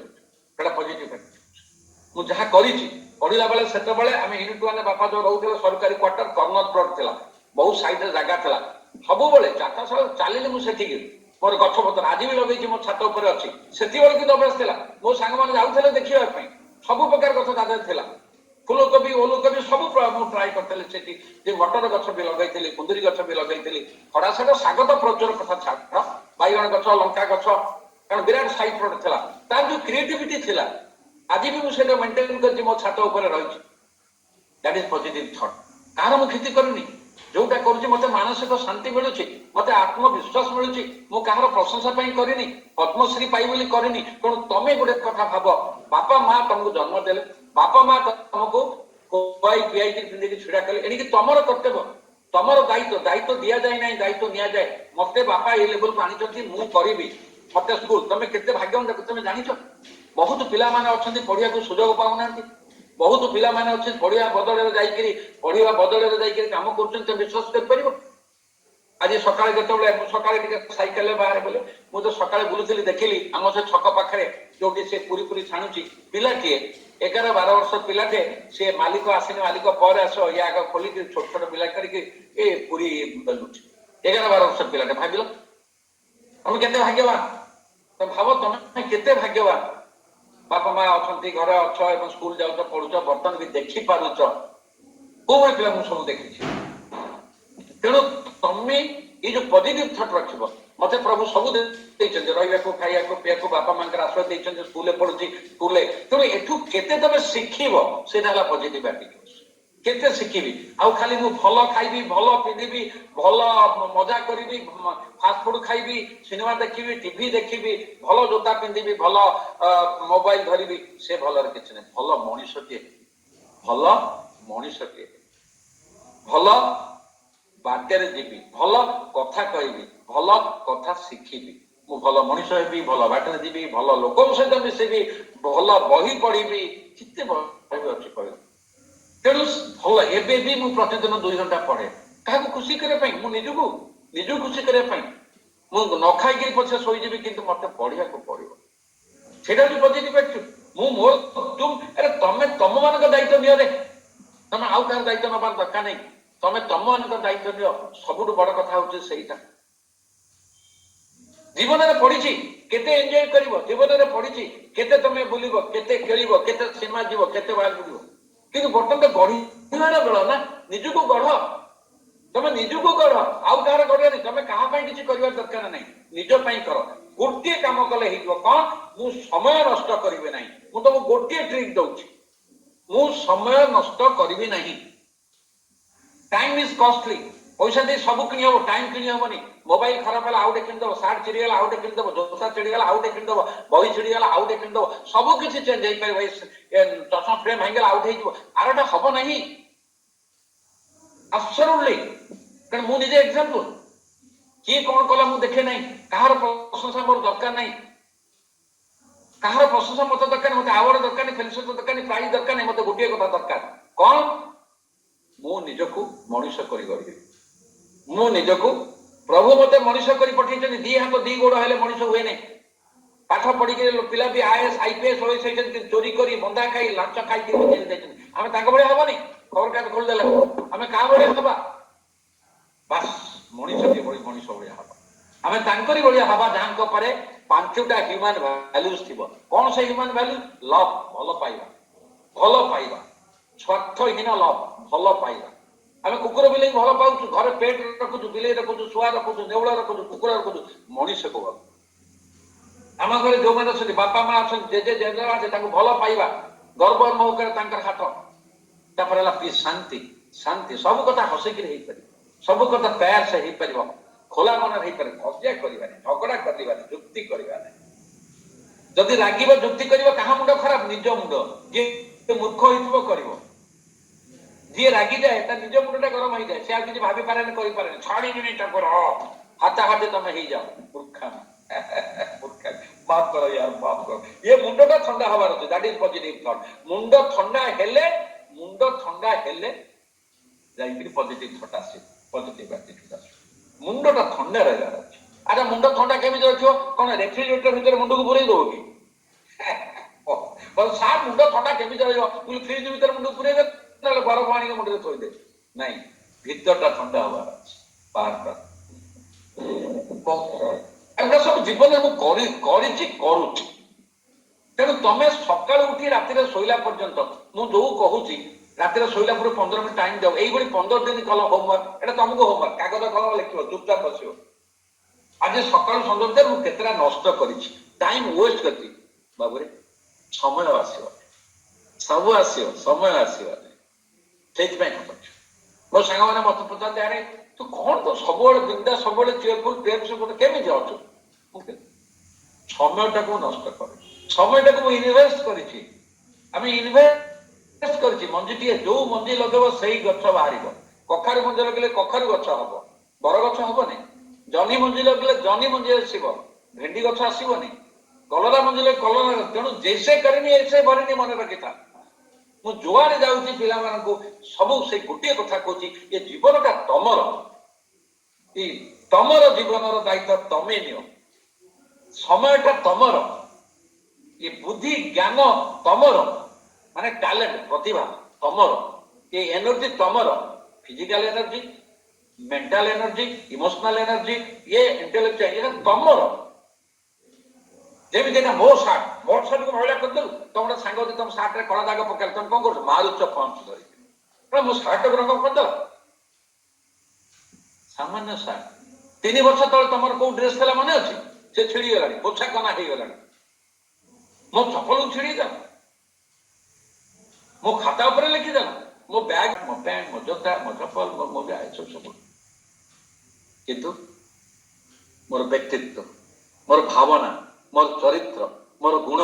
पॉजिटिव मुझे पढ़ला बेले से आम यूनिट 1 बापा जो रोते सरकारी क्वार्टर कर्नर प्लॉट था बहुत साइड जगह था सब चार्टा साल चलिए मुझे मोर गछ पतर आज भी लगे मो छात उपर अच्छी से कि अभ्यास था मो सांग मैंने जाऊे देखा सब प्रकार गछ दादा था फूलकोबी ओलकोबी सब ट्राए करते मटर गछ भी लगे कुंदरी गछ भी लगे खड़ा साग शाग तो प्रचुर कथा छाड़ बैगण गछ लंका गछ कारण विराट साइड प्लॉट था तार जो क्रिएटिविटी थी आज भी मुझे मेंटेन कर मो छात उपर रही that is positive thought car मु क्षति करूनी जोटा करुँच मत मानसिक शांति मिलूँ मत आत्मविश्वास मिलूँ मु कहार प्रशंसा करनी पद्मश्री पाई करनी तेणु तुम्हें गोटे कथा भाव बापा माँ तुमको जन्म देले बापा माँ तुमको खुआई पिआई पिंधिकी छिड़ा कले एणिकी तुमर कर्तव्य तुमर दायित्व दायित्व दि जाए ना दायित्व नि जाए मत बापा ये लेवल को आनी मुझे मत स्कूल तुम के भाग्य तुम जान बहुत पिला अच्छा पढ़िया को सुजोग पाऊना बहुत पिला माने अच्छे पढ़िया बदल पढ़ा बदल कम कर विश्वास कर आज सकाଳେ ଯେତେବେଳେ ମୁଁ ସକାଳେ ଟିକେ ସାଇକେଲରେ ବାହାରେ ବୋଲେ ମୁଁ ତ ସକାଳେ ବୁଲୁଥିଲି ଦେଖିଲି ଆମ ସେ ଛକ ପାଖରେ ଯୋଉଠି ସେ ପୁରୀ ପୁରୀ ଛାଣୁଛି ପିଲାଟିଏ 11-12 वर्ष पिलाटे से मालिक आसने मालिक पर आस या आग खोलिक छोट छोट पिला करके पूरी बुलुची 11-12 वर्ष पिलाटे भाविल तुम केते भाग्यवान तो भाव तुम केते भाग्यवान बापा माँ अच्छा घर अच्छ स्कूल जाऊ पढ़ुच बर्तन भी देखी पारुच को पिला मुझे सब देखी तेणु तुम्हें ये जो पॉजिटिव थॉट रखिबो मते प्रभु सब देइछन रहिबा को खाइया को पिया को बापा मां के आश्रय देइछन स्कूल पढ़ुची स्कूल तेणु एठू केते तमे शिखिबो सेटा हला पॉजिटिव एटीट्यूड केते शिखिबी आउ खाली मु भलो खाइबी भलो पिंदिबी भलो मजा करिबी फास्ट फूड खाइबी सिनेमा देखिबी टीवी देखिबी भलो जोता पिंदिबी भलो मोबाइल धरिबी से भलो किछ नै भलो मनुष्य भलो बाटे जीवी भल कथा कहबी भल कथा शिखिबी मु भल मनुष्य हेबी भल बाटे जीवी भल लोक सहित मिसेबी भल बही पढ़ी केते बही अच्छी कह तेणु भल एबे भी मु प्रतिदिन 2 घंटा पढ़े क्या खुशी करने मु निजु खुशी करने मु न खाई पछे शोजी किंतु मत पढ़िया को पड़ो सेटा भी पॉजिटिव एटीट्यूड मु मोर तुम अरे तमे तम मान दायित्व नियो रे तमे आउ का दायित्व नबार दरकार नहीं तमे तम मान दायित्व नियो सबुठ बड़ कथा होचे सेटा जीवन में पढ़ी केते एंजॉय करिवो जीवन में पढ़ी केते तमे बुलिबो केते खेलिबो केते सिनेमा जीवो केते बाहर बुलिबो किंतु बर्तन तो गढ़िबार बेल ना निजको गढ़ तमे निजको गढ़ आउ कहार गढ़िया नहीं तमे कहा किसी कर दरकार नहीं निज कर गोटे काम कले कौन मु समय नष्ट करी ना मु तुमको गोटे ट्रिक दउची मु समय नष्ट करी ना टाइम इज कॉस्टली पैसा दे सब किनी हम टाइम किनी हमनी मोबाइल खराब है आउटे किनदब सार्ट चिड़ीगला आउटे किनदब जोता चिड़ीगला आउटे किनदब बही चिड़ीगला आउटे किनदब सब किसी चेंज हो पारे चश्मा फ्रेम भांगला आउट हो आरटा हम ना एब्सोल्युटली कारण मु निजे एग्जांपल किए कौन कला मु देखे नहीं कहार प्रशंसा मोर दरकार नहीं कहार प्रशंसा मत दरकार मत आवार्ड दरकार नहीं फेलिसिट दरकार नहीं प्राइज दरकार नहीं मत गोटे कथा दरकार कौन मु निजको मनुष्य करी गढ़ी मु निजको प्रभु मते मनुष्य करी पठेइछन दी हाथ दी गोड़ हेले मनुष्य हुए नहीं पाठ पढ़ी के पिला भी आईएएस आईपीएस होई सैछन चोरी करी बंदा खाई लांच खाई के जेल दैछन हमें ताको बळे हबनी खबर कागज खोल देला हमें का बळे हबा बस मनुष्य के बड़ी मनुष्य बळे हबा हमें तांकरी बळे हबा जांको परे पांचटा ह्यूमन वैल्यूज थिबो कोन से ह्यूमन वैल्यू लव भलो पाइबा स्वार्थहीन लव भलो पाइबा आम कुकुर बिले भल पाऊँ घर पेट रखुचु बिले रखुचु शुआ रखुचु नेउल रखुचु कुकुर रखुचु मनुष्य को आम घर जो मैंने अच्छे बापा माँ अच्छा जेजे जेजेबा भल पाइबा गर्व अनुभव हाथ पीस शांति शांति सब कथा हसिक सब कथा प्यार से हो पार खोला मन हो पारे मजा करवानी झगड़ा करवानी जुक्ति करवानी जदि रागिब जुक्ति कर क्या मुंड खराब निज मुंड जी मूर्ख हो जी रागी जाए निज मुंडा गरम हो जाए से आज भाभी पारे करें छाड़ी ठाकुर हाथा हाथे तुम हो जाओ मूर्खा मूर्खा माफ करो यार माफ करो ये मुंडा ठंडा हबार अच्छे दैट इज पॉजिटिव थॉट मुंड ठंडा हेले जाइए पॉजिटिव थॉट आसे पॉजिटिव एटीट्यूड आसे मुंडा ठंडा रहार अच्छे अच्छा मुंड ठंडा केमी रखियो कौन रेफ्रिजरेटर भीतर मुंड को पुरई दो कि सार मुंड ठंडा केमी फ्रिज भीतर मुंड पुरई दे बरफ आनी मुंडे थोदे नहीं भीतर ठंडा हबार बाहर सब जीवन में तेणु तुम सका उठी राति शोला पर्यंत मुझे कहूँ राति शोला 15 मिनट टाइम दो ये 15 दिन कल होमवर्क एटा तुमको होमवर्क कागज कलम लिख चुपचाप बस आज सका सौंदर्य मुझे केतटा नष्ट कर टाइम वेस्ट कर बाबू समय आसो सब आसो समय आसो से मो सांग मैंने मत पचार अरे तू कौन तो सब बिंदा सब चेयरफुल प्रेम केमी अच्छु समय को नष्ट कर समय को इनभेस्ट कर मंजी जो मंजी लगे से गच बाहर कखारू मंजी लगे कखारू गच हम बरगछ हेनी जनी मंजी लगे जनी मंजी आसब भेंडी गछ आसबनी कलरा मंजी लगे कलरा तेणु जैसे करनी ऐसे भरनी मन रखी था मु जुआरे जाऊँगी पिला सब से गोटे कथा कहूँ ये जीवनटा तमर तमर जीवन दायित्व तमे नियो समयटा तमर ये बुद्धि ज्ञान तमर माने टैलेंट प्रतिभा तमर ये एनर्जी तमर physical energy mental energy emotional energy ये इंटेलेक्चुअल ये तमर जेमिति ना मो सार्ट को महिला करदेलु तुम गोटे सांग तुम सार्ट रे कला दाग पकेल तुम कौन कर मारुच पंच धरिक मो सार्ट को रंग करदेल सामान्य सार्ट 3 वर्ष तले तुम कौ ड्रेस था मन अच्छी से छिड़ी गला पोछा कना हो गला मो चपल छिड़ी मो खाता ऊपर लिखिदेल मो बैग मो पैंट मो जोता मो चप्पल मो मोजा सब किंतु मोर व्यक्तित्व मोर भावना मोर चरित्र मोर गुण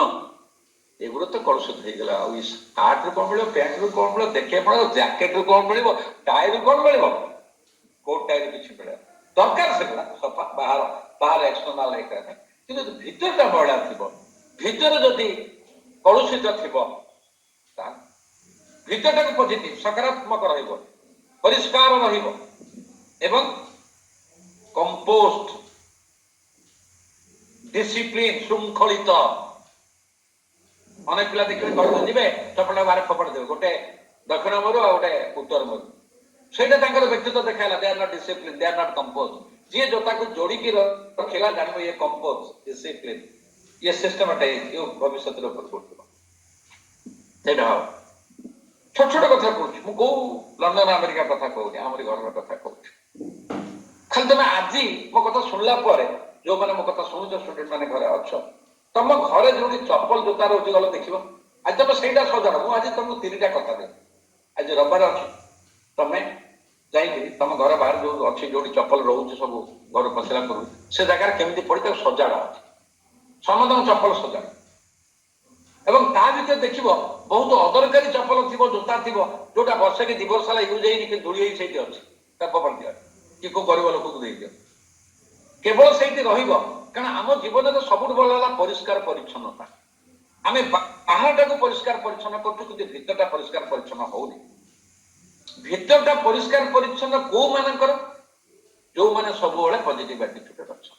एगुड़ तो कलुषित हो गला सार्ट रू कौन मिले पैंट रू कौन मिले देखे पड़ो जैकेट रू कौन मिले टाई रू कौन मिले कोट टाई किसी मिले दरकार से सफा बाहर बाहर एक्सटर्नाल कि भितर मैला थी भितर जदि कलुषित थी भितर पॉजिटिव सकारात्मक परिष्कार एवं कंपोस्ट डिसिप्लिन श्रृंखलित अनेक पिला देखिए घर को जी चपड़ा बाहर फपड़ देवे गोटे दक्षिण मरु आ गोटे उत्तर मरु से व्यक्तित्व देखा they are not discipline they are not compose जी जोता को जोड़ी रखा जान ये कंपोज डिसिप्लिन ये सिस्टमेटाइज ये भविष्य छोट छोट कथा कहूँ कौ लंडन अमेरिका कथा कहूँ आम घर कथा कहूँ खाली तुम आज मो कथा शुणला जो मैंने मो कथा शुणुच स्टूडेंट मैंने घरे अच्छ तुम घरे जो चप्पल जोता रोज गल देख आज तुम से सजाड़ मुझे तुमको 3टा कथा दे आज रविवार अच्छी तुम जाइए तुम घर बाहर जो अच्छी जो चप्पल रोचे सब घर पशिला करू से जगार केमी पड़ी सजाड़ अच्छी समस्त चप्पल सजाड़ एवं ता भर देख बहुत अदरकारी चप्पल थी जोता थी जोटा वर्ष कि 2 वर्ष यूज होनी धूली से अच्छी फपड़ दिया कि को गरीब लोक को दे दिया केवल से कारण आम जीवन में सब भल परिष्कार परिच्छन्नता आम बाहर टाक परिष्कार परिच्छन्न कर भितर परिष्कार परिच्छन्न होनी भितर परिष्कार परिच्छन्न कौ मानकर जो मैंने सब पॉजिटिव एटीट्यूड अच्छा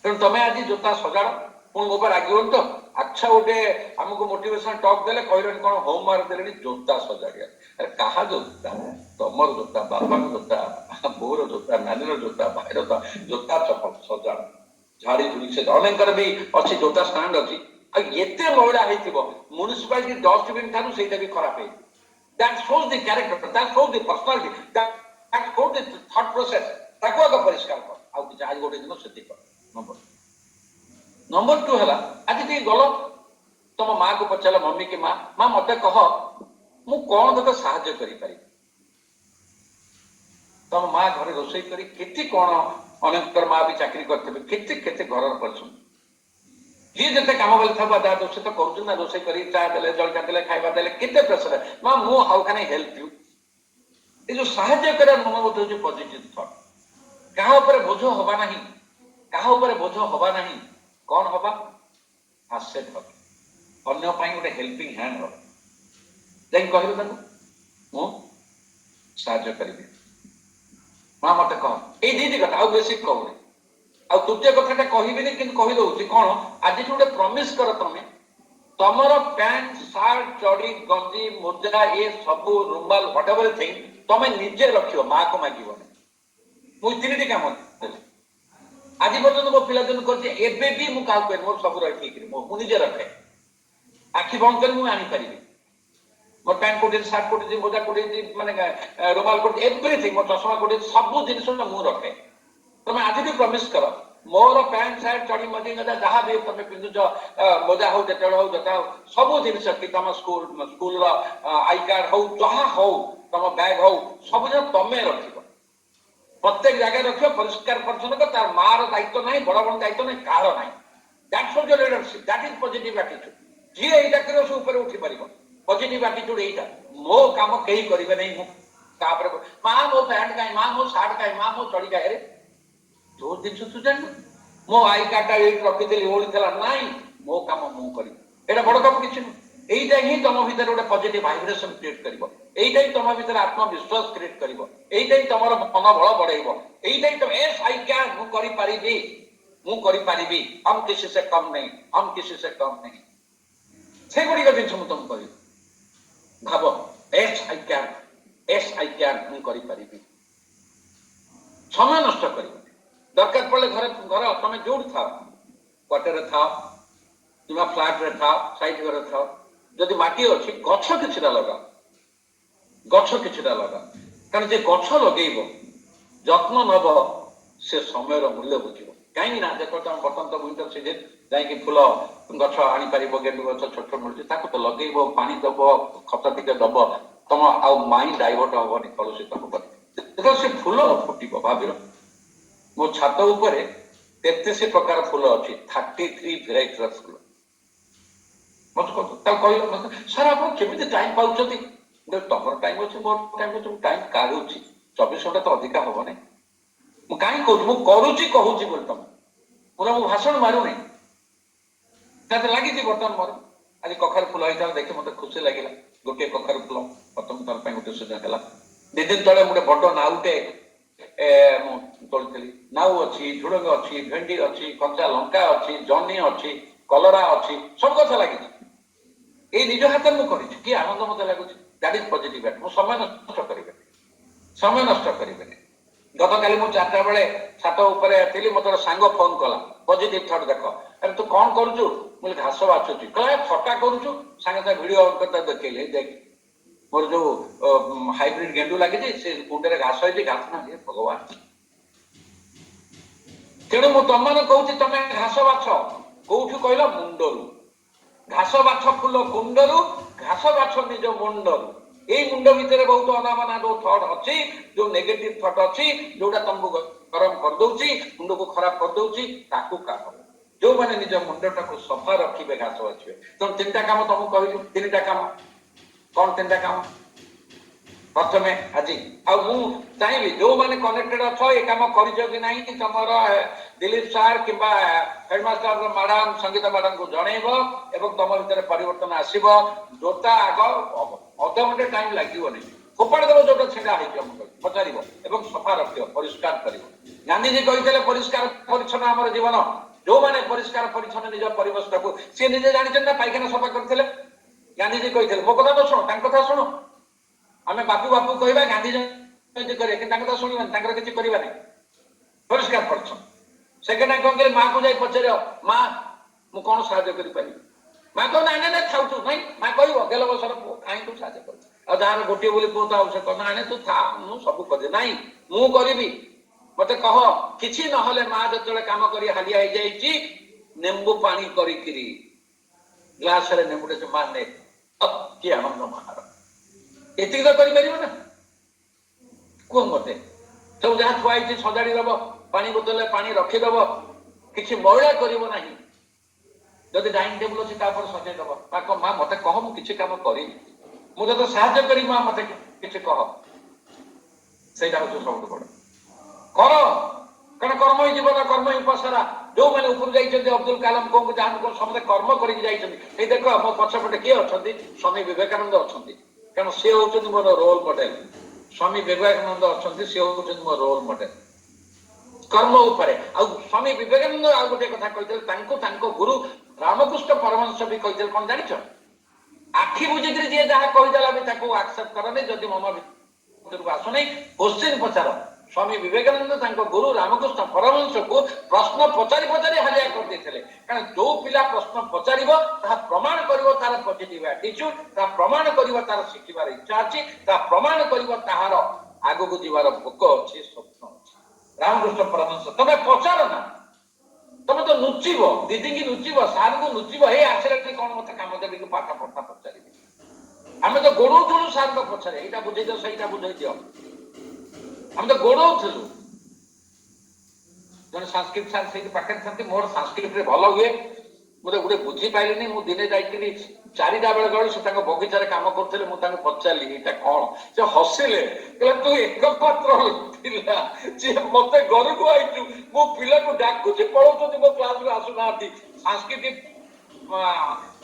तेणु तुम आज जोता सजाड़ पुणी मो रागिब तो अच्छा गोटे आमको मोटिवेशन टॉक देले कहले कौन होमवर्क देले जोता सजाड़िया अरे कहा जोता तमर जोता बापा जोता बोर जोता नानी जोता भाईर जोता चप्पल सजाड़ झाड़ी झुड़ी से अनेक भी अच्छी जोता स्टैंड अच्छी एते मैला हो म्यूनिसिपालिटी डस्टबिन ठार से भी खराब है that shows the character that shows the personality that shows the thought process ताको आगे परिष्कार कर आउ कि आज गोटे दिन से कर नंबर 2 है आज टी गल तुम माँ को पचार मम्मी की माँ माँ मत कह मु कौन तो साहाय्य करी तुम माँ घर रोषे करी कौन अनेक माँ भी चाकरी करते घर कर जी जिते कम बोली था दोष तो कर रोषे कर चा दे जलखा दे खाଇବା देले केते प्रेशर माँ मु how can I help you ये जो साहाय्य कर मनोबोध हो पॉजिटिव थॉट क्या बोझ हवा नहीं क्या बोझ हवा नहीं कौन हवा आसेट हम अन्य गोटे हेल्पिंग हैंड हम जाइन कहलु ताको साहाय्य करी माँ मत कह ये 2टी कथा बेसी कहूनी आ तृतीय कथाटा कहबी कि कहीदे कौन आज गोटे प्रमिश कर तुम तुमर पैंट सार्ट चढ़ी गंजी मोजा ये सब रुमाल व्हाटएवर थिंग तुम निजे रख माँ को मागिब मुझे 3टी काम आज पर्यटन मो पिला दिन कर मोर सब रखी मुझे रखे आखि बंद कर मुझे आनीपारि मोर पैंट कोटे सार्ट कोटे मोजा कोटे माने रुमाल कोटे एवरीथिंग मोर चश्मा कोटे सब जिन मुझे रखे तुम आज भी प्रमिश कर मोर पैंट सार्ट चढ़ी मजी गजा जहाँ भी तुम पिंधुच मोजा हो जेटे हो जोता हो सब जिन कि तुम स्कूल आई कार्ड हो जहाँ हो तुम बैग हो सब जिन तुम रख प्रत्येक जगह रखियो परिष्कार परिच्छन्न कर तार मार दायित्व नहीं बड़ बड़ दायित्व नहीं कार नहीं that shows your leadership that is positive attitude जी एटा करियो से ऊपर उठी परिबो पॉजिटिव एटीट्यूड एटा मो काम केही करिवे नहीं मु तापर मां मो पैंट काई मां मो शर्ट काई मां मो चढ़ी काई रे जो दिन तू जान मो आई कार्ड एट रखी देली ओली थला नहीं मो काम मु करी एटा बड़ काम किछि एटा ही तुम भीतर गोटे पॉजिटिव वाइब्रेशन क्रिएट करिवो एटा ही तुम भीतर आत्मविश्वास क्रिएट करिवो एटा ही तुमर मनोबल बढ़ाइबो एटा ही तुम एस आई कैन मु करि पारिबी हम किसी से कम नहीं हम किसी से कम नहीं से गुडी जिन तुम करी ଭାବ ଏସ୍ ଆଇ କ୍ୟାନ୍ ମୁଁ କରିପାରିବି। ସମୟ ନଷ୍ଟ କରିବନି। ଦରକାର ପଡ଼ିଲେ ଘର ତମେ ଯୋଉଠି ଥାଅ, କ୍ୱାର୍ଟରରେ ଥାଅ କିମ୍ବା ଫ୍ଲାଟରେ ଥାଅ, ସାଇଟ୍ ଘରେ ଥାଅ, ଯଦି ମାଟି ଅଛି ଗଛ କିଛିଟା ଲଗାଅ, କାରଣ ଯେ ଗଛ ଲଗେଇବ ଯତ୍ନ ନବ ସେ ସମୟର ମୂଲ୍ୟ ବୁଝିବ। କାହିଁକି ନା ଦେଖ ତମେ ବର୍ତ୍ତମାନ ତ ୱିଣ୍ଟର ସିଜନ ଯାଇକି ଫୁଲ ଗଛ ଆଣିପାରିବ, ଗେଣ୍ଡୁ ଗଛ ଛୋଟ ଛୋଟ ମିଳୁଛି, ତାକୁ ତ ଲଗେଇବ, ପାଣି ଦବ, ଖତ ଟିକେ ଦବ, ତମ ଆଉ ମାଇଣ୍ଡ ଡାଇଭର୍ଟ ହବନି, କଳୁଷିତ ହବନି, ଦେଖ ସେ ଫୁଲ ଫୁଟିବ। ଭାବିବ ମୋ ଛାତ ଉପରେ 33 ପ୍ରକାର ଫୁଲ ଅଛି, 33 ଭେରାଇଟିର ଫୁଲ। ମତେ ତାକୁ କହିଲ ମତେ ସାର୍ ଆପଣ କେମିତି ଟାଇମ ପାଉଛନ୍ତି? ତମର ଟାଇମ ଅଛି, ମୋର ଟାଇମ ଅଛି, ମୁଁ ଟାଇମ କାଢୁଛି। 24 ଘଣ୍ଟା ତ ଅଧିକା ହବନି। ମୁଁ କାହିଁ କହୁଛି, ମୁଁ କରୁଛି କହୁଛି ବୋଲି ତମେ ପୁରା ମୁଁ ଭାଷଣ ମାରୁନି, ତାতে ଲାଗିଛି। ବର୍ତ୍ତମାନ ମୋର ଆଜି କଖାରୁ ଫୁଲ ହେଇଥିଲା ଦେଖି ମତେ ଖୁସି ଲାଗିଲା, ଗୋଟିଏ କଖାରୁ ଫୁଲ ପ୍ରଥମ ଥର ପାଇଁ ଗୋଟେ ସୁଯୋଗ ହେଲା। 2 ଦିନ ତଳେ ଗୋଟେ ବଡ ନାଉଟେ ମୁଁ ତୋଳିଥିଲି। ନାଉ ଅଛି, ଝୁଡଙ୍ଗ ଅଛି, ଭେଣ୍ଡି ଅଛି, କଞ୍ଚା ଲଙ୍କା ଅଛି, ଜହ୍ନି ଅଛି, କଲରା ଅଛି, ସବୁ ଗଛ ଲାଗିଛି। ଏଇ ନିଜ ହାତରେ ମୁଁ କରିଛି, କି ଆନନ୍ଦ ମତେ ଲାଗୁଛି। That is positive. ମୁଁ ସମୟ ନଷ୍ଟ କରିବେନି। ଗତକାଲି ମୁଁ 4ଟା ବେଳେ ଛାତ ଉପରେ ଥିଲି, ମତେ ଗୋଟେ ସାଙ୍ଗ ଫୋନ କଲା, ପଜିଟିଭ ଥଟ୍ ଦେଖ। ଆରେ ତୁ କଣ କରୁଛୁ? ମୁଁ ଘାସ ବାଛୁଛି। କହିଲା ଥଟ୍ଟା କରୁଛୁ? ସାଙ୍ଗେ ସାଙ୍ଗେ ଭିଡିଓ ଦେଖେଇଲେ, ଦେଖ ମୋର ଯୋଉ ହାଇବ୍ରିଡ ଗେଣ୍ଡୁ ଲାଗିଛି, ସେ କୁଣ୍ଡରେ ଘାସ ହେଇଛି, ଘାସ ନା ଭଗବାନ। ତେଣୁ ମୁଁ ତମମାନେ କହୁଛି ତମେ ଘାସ ବାଛ। କୋଉଠୁ କହିଲ? ମୁଣ୍ଡରୁ। ଘାସ ବାଛ ଫୁଲ କୁଣ୍ଡରୁ, ଘାସ ବାଛ ନିଜ ମୁଣ୍ଡରୁ। ଏଇ ମୁଣ୍ଡ ଭିତରେ ବହୁତ ଅନାବନା ଯୋଉ ଥଟ୍ ଅଛି, ଯୋଉ ନେଗେଟିଭ ଥଟ୍ ଅଛି, ଯୋଉଟା ତମକୁ ଗରମ କରିଦଉଛି, ମୁଣ୍ଡକୁ ଖରାପ କରିଦଉଛି, ତାକୁ କାମ। ଯୋଉମାନେ ନିଜ ମୁଣ୍ଡଟାକୁ ସଫା ରଖିବେ ଘାସ ବାଛିବେ। ତେଣୁ 3ଟା କାମ ତମକୁ କହିଲି, 3ଟା କାମ। କଣ 3ଟା କାମ? ପ୍ରଥମେ ଆଜି ଆଉ ମୁଁ ଚାହିଁବି ଯୋଉମାନେ କନେକ୍ଟେଡ ଅଛ, ଏ କାମ କରିଛ କି ନାହିଁ ତମର ଦିଲ୍ଲୀପ ସାର୍ କିମ୍ବା ହେଡମାଷ୍ଟର ମ୍ୟାଡାମ, ସଙ୍ଗୀତ ମ୍ୟାଡାମକୁ ଜଣେଇବ ଏବଂ ତମ ଭିତରେ ପରିବର୍ତ୍ତନ ଆସିବ। ଜୋତା ଆଗ ଅଧଘଣ୍ଟେ ଟାଇମ ଲାଗିବନି, ଫୋପାଡ଼ି ଦେବ ଯୋଉଟା ଛିଣ୍ଡା ହେଇଯିବ, ପଚାରିବ ଏବଂ ସଫା ରଖିବ, ପରିଷ୍କାର କରିବ। ଗାନ୍ଧୀଜୀ କହିଥିଲେ ପରିଷ୍କାର ପରିଚ୍ଛନ୍ନ ଆମର ଜୀବନ। ଯୋଉମାନେ ପରିଷ୍କାର ପରିଚ୍ଛନ୍ନ ନିଜ ପରିବେଶଟାକୁ, ସିଏ ନିଜେ ଜାଣିଛନ୍ତି ନା ପାଇଖାନା ସଫା କରିଥିଲେ। ଗାନ୍ଧୀଜୀ କହିଥିଲେ, ମୋ କଥା ତ ଶୁଣ, ତାଙ୍କ କଥା ଶୁଣ। ଆମେ ବାପୁ କହିବା, ଗାନ୍ଧୀଜୀ କରିବେ, କିନ୍ତୁ ତାଙ୍କ କଥା ଶୁଣିବାନି, ତାଙ୍କର କିଛି କରିବା ନାହିଁ। ପରିଷ୍କାର ପରିଚ୍ଛନ୍ନ। ସେକେଣ୍ଡ କଣ କଲେ? ମାକୁ ଯାଇ ପଚାରିବ, ମା ମୁଁ କଣ ସାହାଯ୍ୟ କରିପାରିବି? ମା କହ ନାଇଁ ଥାଉଛୁ ନାଇଁ, ମା କହିବ ଗେଲ ବସର ପୁଅ, କାହିଁ ତୁ ସାହାଯ୍ୟ କରିବୁ? ଆଉ ଯାହାର ଗୋଟିଏ ବୋଲି ପୁଅ ଥାଉ, ସେ କହ ନାଇଁ ତୁ ଥା, ମୁଁ ସବୁ କରିବି। ନାଇଁ ମୁଁ କରିବି, ମତେ କହ। କିଛି ନହେଲେ ମା ଯେତେବେଳେ କାମ କରି ହାଲିଆ ହେଇଯାଇଛି, ନେମ୍ବୁ ପାଣି କରିକିରି ଗ୍ଲାସରେ ନେମ୍ବୁଟେ ମା ନେ, କି ଆନନ୍ଦ ମାର। ଏତିକି ତ କରିପାରିବ ନା? କୁହ ମତେ। ସବୁ ଯାହା ଥୁଆ ହେଇଛି ସଜାଡି ଦବ, ପାଣି ବୋତଲରେ ପାଣି ରଖିଦବ, କିଛି ମଇଳା କରିବ ନାହିଁ। ଯଦି ଡାଇନିଂ ଟେବୁଲ ଅଛି ତାପରେ ସଜେଇ ଦବ। ମା ମତେ କହ, ମୁଁ କିଛି କାମ କରିବି, ମୁଁ ତତେ ସାହାଯ୍ୟ କରିବି, ମା ମତେ କିଛି କହ। ସେଇଟା ହଉଛି ସବୁଠୁ ବଡ। କର, କାରଣ କର୍ମ ହିଁ ଜୀବନ, କର୍ମ ହିଁ ପସରା। ଯୋଉମାନେ ଉପରୁ ଯାଇଛନ୍ତି, ଅବଦୁଲ କାଲାମ କହୁ ଯାହାକୁ ସମସ୍ତେ କର୍ମ କରିକି ଯାଇଛନ୍ତି। ଏଇ ଦେଖ ମୋ ପଛପଟେ କିଏ ଅଛନ୍ତି? ସ୍ୱାମୀ ବିବେକାନନ୍ଦ ଅଛନ୍ତି, କାରଣ ସେ ହଉଛନ୍ତି ମୋର ରୋଲ ମଡେଲ। ସ୍ୱାମୀ ବିବେକାନନ୍ଦ ଅଛନ୍ତି, ସେ ହଉଛନ୍ତି ମୋ ରୋଲ ମଡେଲ କର୍ମ ଉପରେ। ଆଉ ସ୍ୱାମୀ ବିବେକାନନ୍ଦ ଆଉ ଗୋଟେ କଥା କହିଥିଲେ, ତାଙ୍କୁ ତାଙ୍କ ଗୁରୁ ରାମକୃଷ୍ଣ ପରମହଂସ ବି କହିଥିଲେ, କଣ ଜାଣିଛ? ଆଖି ବୁଝିକିରି ଯିଏ ଯାହା କହିଦେଲା ବି ତାକୁ ଆକ୍ସେପ୍ଟ କରନି, ଯଦି ମନ ଭିତରକୁ ଆସୁନି କୋଶ୍ଚିନ୍ ପଚାର। ସ୍ୱାମୀ ବିବେକାନନ୍ଦ ତାଙ୍କ ଗୁରୁ ରାମକୃଷ୍ଣ ପରମହଂସକୁ ପ୍ରଶ୍ନ ପଚାରି ପଚାରି ହାଲିଆ କରିଦେଇଥିଲେ। କାରଣ ଯୋଉ ପିଲା ପ୍ରଶ୍ନ ପଚାରିବ, ତାହା ପ୍ରମାଣ କରିବ ତାର ପଜିଟିଭ ଆଟିଚ୍ୟୁଡ, ତାହା ପ୍ରମାଣ କରିବ ତାର ଶିଖିବାର ଇଚ୍ଛା ଅଛି, ତାହା ପ୍ରମାଣ କରିବ ତାହାର ଆଗକୁ ଯିବାର ଭୋକ ଅଛି, ସ୍ୱପ୍ନ ଅଛି। ରାମକୃଷ୍ଣ ପରମହଂସ, ତମେ ପଚାର ନା, ତମେ ତ ଲୁଚିବ, ଦିଦିକି ଲୁଚିବ, ସାରଙ୍କୁ ଲୁଚିବ, ହେଇ ଆସିଲେ କଣ ମତେ କାମ ଦେବି କି ପାଠ ପଢା ପଚାରିବି। ଆମେ ତ ଗୋଡଉଥିଲୁ ସାରଙ୍କ ପଛରେ, ଏଇଟା ବୁଝେଇ ଦିଅ, ସେଇଟା ବୁଝେଇ ଦିଅ, ଆମେ ତ ଗୋଡଉଥିଲୁ। ଜଣେ ସଂସ୍କୃତ ସାର୍ ସେଇଠି ପାଖରେ ଥାନ୍ତି, ମୋର ସଂସ୍କୃତରେ ଭଲ ହୁଏ, ମୁଁ ତ ଗୋଟେ ବୁଝିପାରିଲିନି। ମୁଁ ଦିନେ ଯାଇଥିଲି 4ଟା ବେଳେ ଗଲି, ସେ ତାଙ୍କ ବଗିଚାରେ କାମ କରୁଥିଲେ, ମୁଁ ତାଙ୍କୁ ପଚାରିଲି ଏଇଟା କଣ? ସେ ହସିଲେ, କହିଲେ ତୁ ଏକମାତ୍ର ପିଲା ଯିଏ ମତେ ଘରକୁ ଆଇଛୁ, ମୋ ପିଲାକୁ ଡାକୁଛି, ପଳଉଛନ୍ତି, ମୋ କ୍ଲାସକୁ ଆସୁନାହାନ୍ତି। ସଂସ୍କୃତି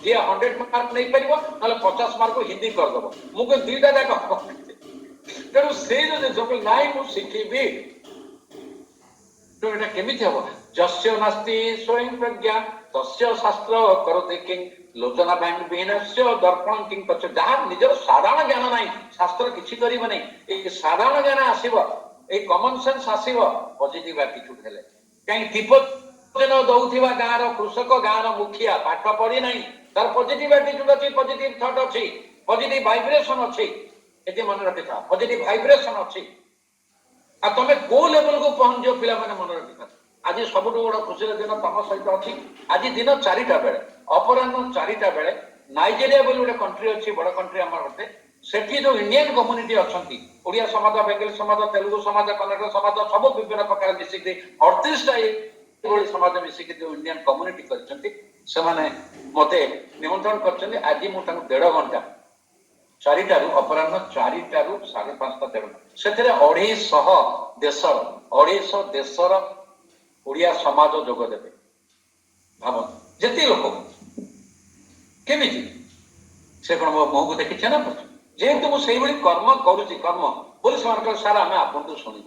ଯିଏ 100 ମାର୍କ ନେଇପାରିବ, ନହେଲେ 50 ମାର୍କ ହିନ୍ଦୀ କରିଦବ। ମୁଁ କହିଲି 2ଟା ଯାକ। ତେଣୁ ସେଇ ଯୋଉ ଜିନିଷ ନାଇଁ ମୁଁ ଶିଖିବି, ଏଟା କେମିତି ହବ? ଯସ୍ୟ ନାସ୍ତି ସ୍ୱୟଂ ପ୍ରଜ୍ଞା ତସ୍ୟ ଶାସ୍ତ୍ର କରତେ କିଂ लोचना विहीनस्य दर्पण किं पक्ष जहाँ निजर साधारण ज्ञान ना शास्त्र किसी कर साधारण ज्ञान आसव ये कमन सेन्स आसव पॉजिटिव एटीट्यूड हेले कहीं टिपजन दौथिबा गाँव कृषक गाँव मुखिया पाठ पढ़ी ना तार पॉजिटिव एटीट्यूड अच्छी पॉजिटिव थॉट अच्छी पॉजिटिव वाइब्रेशन अच्छी ये मन रखी था पॉजिटिव वाइब्रेशन अच्छी आ तुम को लेवल को पहुंच जाओ पिला मन रखी था आज सबुठ बड़ खुशी दिन तुम सहित अच्छी आज दिन 4टा बेले अपराह 4टा बेले नाइजेरिया बोली गोटे कंट्री अच्छी बड़ कंट्री आम गोटे सेठी जो इंडियन कम्युनिटी अच्छा ओडिया समाज बेंगली समाज तेलुगु समाज कन्नड़ समाज सब विभिन्न प्रकार मिसिक 38टा समाज मिसिक जो इंडियन कम्युनिटी कर मत निमंत्रण कर आज मुझे 1.5 घंटा 4टारू अपराह 4टारू 5:30 से 250 देशर ओडिया समाज जोगदेवे भाव जिते लोक केमी से कौन मो मुह को देखी ना जेहेतु मुझे कर्म करुच्ची कर्म बोली से सार आम आपको शुणु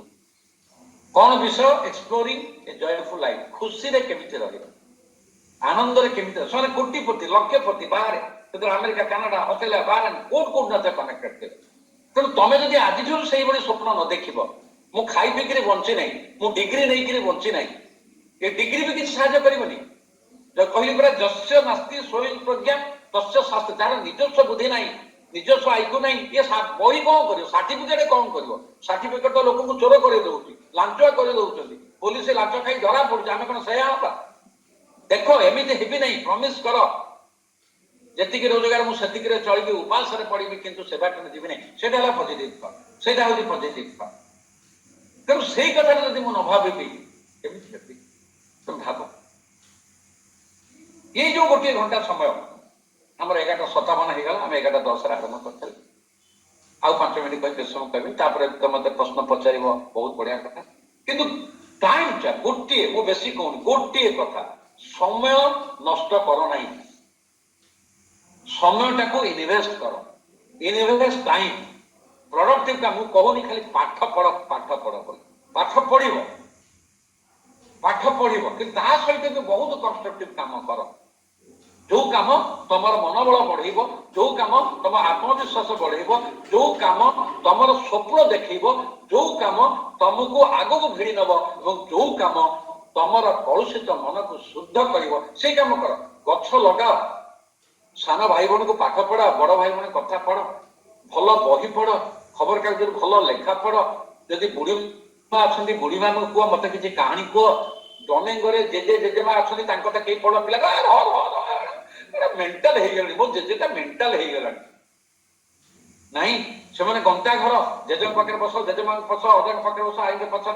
कौन विषय एक्सप्लोरिंग ए जयफुल लाइफ खुशी रे केमिति रहिबा आनंद रे केमिति से कोटिपति लक्षपति बाहर अमेरिका कानाडा ऑस्ट्रेलिया बाहर कोट ना कनेक्टेड थे तेणु तुम जब आज से स्वप्न न देख मु खाई पिकी बंची ना मु डिग्री नहीं बंची ना ये डिग्री भी किसी साहाଯ୍य करबनी जो कहली पूरा जस्य नास्ति स्वयं प्रज्ञा तस्य शास्त्र जार निजस्व बुद्धि ना निजस्व आईक्यू ना ये बही कौन कर सर्टिफिकेट कौन कर सर्टिफिकेट तो लोक चोर कर लांचुआ कर पुलिस लांच खाई धरा पड़े आम कौन से देख एमती हेबी ना प्रमिश कर जी रोजगार मुझे चलिए उपास पढ़ी कितु सेवा जी ना से पॉजिटिव थॉट से पॉजिटिव थॉट तेणु से कथा जब मुझे न भावी केमी तुम भाव ये जो 1 घंटा समय आम 11:57 होगा आम 11:10 आरम्भ कर आउ 5 मिनिट कही समय कह तुम मत प्रश्न पचार बहुत बढ़िया कथा किंतु टाइम चा गोटे मु बेसी कहूनी गोटे कथा समय नष्ट कर ना समय को इनवेस्ट कर इनवेस्ट टाइम प्रोडक्टिव काम कहूनी खाली पाठ पढ़ पाठ पढ़ कि सहित भी बहुत कंस्ट्रक्टिव काम कर जो काम तुम मनोबल बढ़ जो काम तुम आत्मविश्वास बढ़ जो काम तुम स्वप्न देख जो काम तुमको आग को भिड़ी नब जो काम तुम कलुषित मन को शुद्ध कर से काम कर गछ लगाओ सान भाई भौणी को पाठ पढ़ा बड़ भाई भौणी कथा पढ़ भल बही पढ़ खबर कागज भल लेखा पढ़ जदि बुढ़ी अच्छा बुढ़ी मान कह मत किसी कहानी कह जने घरे जेजे जेजेमा अच्छा कहीं पढ़ पिला मेंटाल हो गला मो जेजेटा मेंटाल हो गला नहीं से गंता घर जेजे पाखे बस जेजेमा बस अजा पाखे बस आई बस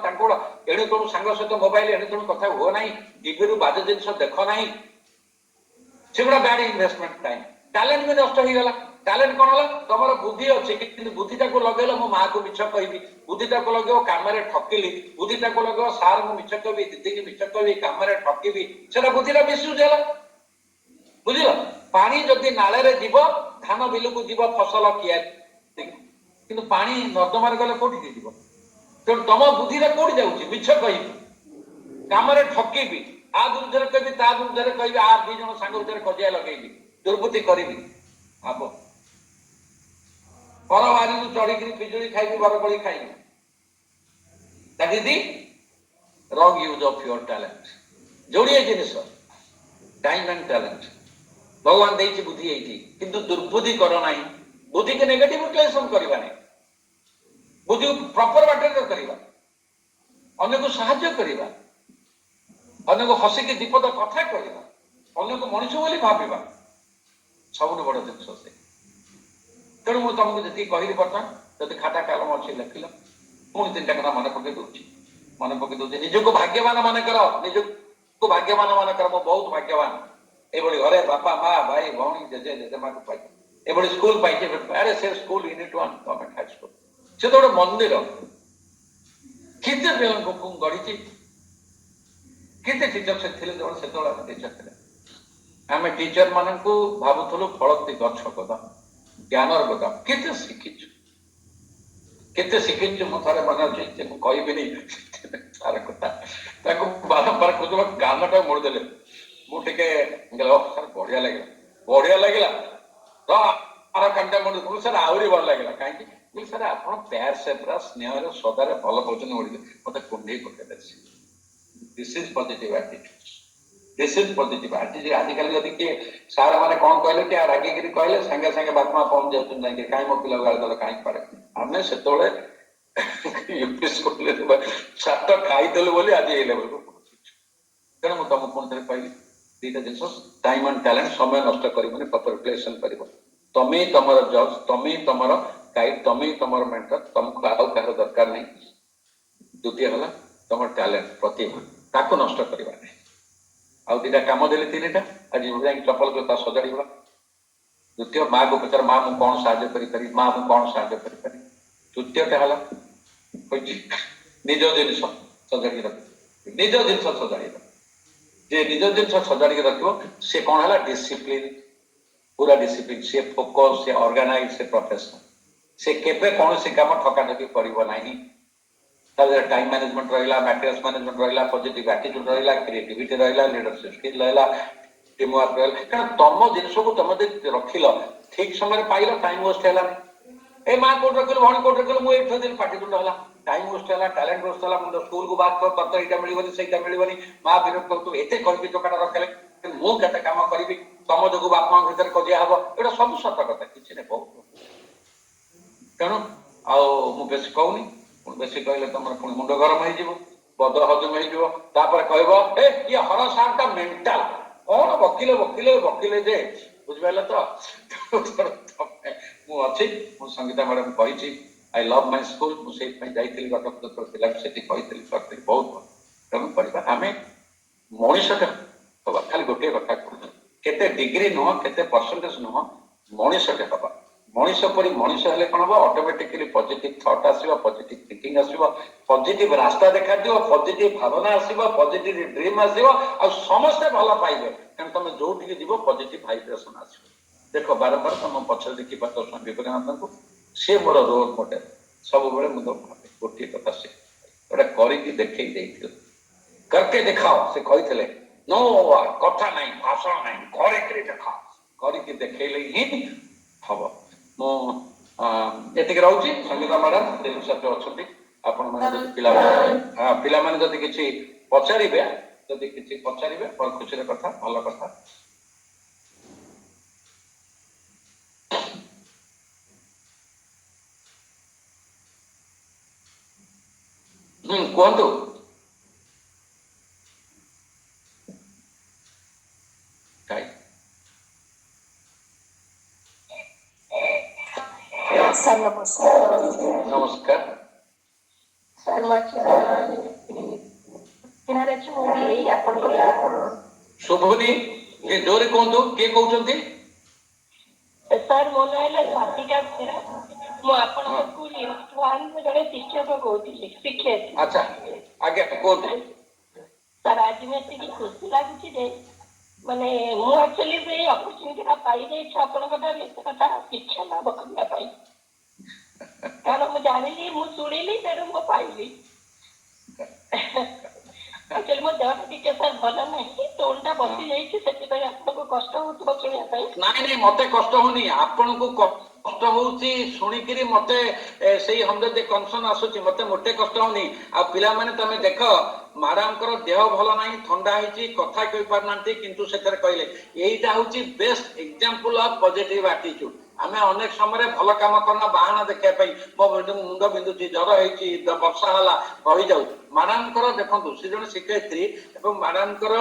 एणु तेणु सांग सहित मोबाइल एणु तेणु कथा हुए ना टीवी बाजे जिन देख ना से गुड़ा बैड इन्वेस्टमेंट टाइम टैलेंट भी नष्ट हो गला टैलेंट कौन है तुम बुद्धि अच्छी कि बुद्धिटा को लगे मो माँ को मिछ कह बुद्धिटा को लगे कम ठकिली बुद्धिटा को लगे सार को मिछ कह दीदी की मिछ कह कम ठकबी से बुद्धिटा मिसयूज है बुझल पानी जदि नाले जीव धान बिल को जीव फसल किया कि पानी नर्दमार गले कौटी जीव तेणु तुम बुद्धिटा कौटी जाऊँगी मिछ कह कम ठकिबी आ विरुद्ध कहि ता विरुद्ध कहि आ 2 जन सांग विरुद्ध कजिया लगेबी दुर्बुद्धि करी भाव पर बारी चढ़ी पिजुड़ी खाई बरकोड़ी खाई that is the wrong use of your talent जोड़िए जिनिस टाइम एंड टैलेंट भगवान देइछि बुद्धि एठी किंतु दुर्बुद्धि कर नाही बुद्धि के नेगेटिव यूटिलाइजेशन करबा नाही बुद्धि प्रॉपर बाटे करबा अन्य को सहायता करबा अन्य को हसी के विपद कथा कहवा अन्य को मनुष्य बोली भाविबा सबुठ बड़ जिन से तेणु मुझे तुमको जी कहली बर्तमान जब खाता कलम अच्छी लिखल पुणी 3टा कथा मन पकई दूसरी निजक भाग्यवान मान कर निजक भाग्यवान मान कर मु बहुत भाग्यवान ये घरे बापा माँ भाई भौणी जेजे जेजेमा को पाई ये स्कूल पाई अरे से school unit 1 government high school से तो गोटे मंदिर केते पिला गढ़ी केते टीचर से टीचर थे आम टीचर मान भावुलु फलती गछ गोदाम ज्ञानर गोदाम केते शिखिचु मु थे मन अच्छे कहबी तार कथा बारंबार खोज गानटा मोड़देले मुझे सर बढ़िया लगे बढ़िया लगे कंटा मुझे सर आहरी भल लगे कहीं सर आप प्यार से पूरा स्नेह सदारे भल पाँच मत कुंडे पकड़े this is positive attitude this is positive attitude आजिकल जब किए सार मैंने कौन कहले कि रागिकी कहले संगे संगे बाप माँ पहुंच जाए कहीं मो पिला गाड़ी दल कहीं पड़े आम से यूपी स्कूल सात खाईदेलु बोली आज ये लेवल को तेणु मुझे तुमको पुणी थे कहली दीटा जिन टाइम एंड टैलेंट समय नष्ट कर प्रिपरेशन कर तमें तुम जज तमें तुम गाइड तमें तुम मेंटर तुमको आउ कह दरकार नहीं द्वितीय है तुम टैलेंट प्रतिभा ताको नष्ट करवा नहीं आउ दीटा कम देली तीन आज चपल जोता सजाड़ी द्वितीय माँ को पचार माँ मुझे कौन साहय करी माँ मुझे कौन साहय करी तृतीयटा है निज जिन सजाड़ी रख निज जिन सजाड़ी रख जे निज जिन सजाड़ी रख सी कौन है डिसिप्लिन पूरा डिसिप्लिन से फोकस से ऑर्गेनाइज से प्रोफेशनल से केबे कौन सी काम ठकाठकी करिवो नाही टाइम मैनेजमेंट रहिला मैटेरियल्स मैनेजमेंट रहिला पॉजिटिव एटीट्यूड रहिला क्रिएटिविटी रहिला लीडरशिप स्किल रहिला टीम वर्क रहिला कारण तम जिनिस को तम रखिलो ठीक समय पाइलो टाइम वेस्ट हैला ए मां कोड रखिलो भणी कोड रखिलो मु एठ दिन पार्टी तुंड हला टाइम वेस्ट हैला टैलेंट वेस्ट हला मुंड स्कूल को बात कर तत एटा मिलिवनी सेटा मिलिवनी मां विरोध कर तू एते कहबी तो काटा रखले मु केते काम करबी तम जगु बाप मां भीतर कजिया हबो एटा सब सत कथा किछि ने बहुत तेणु आउ मु बेसी कहूनी बेसी कहले तुम पुणी मुंड गरम हो बद हजम हो कह ये हर सारटा मेंटाल कौन वकिल वकिल वकिल जे बुझिपारे तो मुझे संगीता मैडम कही आई लव माय स्कूल मुझे जाइली गत पिला कही बहुत तेणु करवा आम मनीषटा हवा खाली गोटे कथा केते डिग्री नुह केते परसेंटेज नुह मनीषटे हवा मनीष परी मनीष हेले कौन हम ऑटोमेटिकली पॉजिटिव थॉट आसो पॉजिटिव थिंकिंग आसो पॉजिटिव रास्ता देखा पॉजिटिव भावना आसो पॉजिटिव ड्रीम आसो आ समस्ते भल पाइबे कारण तुम जो जीव पॉजिटिव वाइब्रेशन आसो देख बारंबार तुम पछे देखी पार स्वामी विवेकानंद को सी मोर रोल मॉडल सब बेले मुझे भावे गोटे कथा से गोटे करके देखे करके देखाओ से कहते नो कथा नहीं भाषण नहीं करके देखाओ करके देखले ही हम मुझे रोचे संगीता मैडम दिलीप सर जो अच्छा आपण मैंने जदि किसी पचारे जदि किसी पचारे बहुत खुशी कथा भल कथा कहतु सर नमस्कार नमस्कार सर शुभनी ये जोरे कहतु किए कहते सर मो ना स्वातिका बेरा मु आपण स्कूल वन में जड़े शिक्षक कहती शिक्षक अच्छा आगे कहतु सर आज मैं एति खुशी लागुची जे माने मु एक्चुअली से अपॉर्चुनिटी पाई जाई छ आपण कथा शिक्षा लाभ करना पाई कारण मु जानिली मु सुनिली तेरे मु पाइली एक्चुअली मो देह टिके सर भल नहीं टोनटा बसी जाई सेति पय आपको कष्ट होतबो सुनिया पाई नहीं मते कष्ट होनी आपन को कष्ट होउची सुनी करी मते सेही हमदे दे कंसर्न आसुची मते मोटे कष्ट होनी आ पिला माने तमे देखो मैडम कर देह भल नहीं ठंडा होती कथा कही पार नांती किंतु सेथरे कहले एईटा होची best example of positive attitude आमे अनेक समय भल काम करना बाहाना देखा पाई मो मुंड बिंदुची जर होती वर्षा हला रही जाऊ मैडम कर देखु सी जन शिक्षयित्री एवं मैडम कर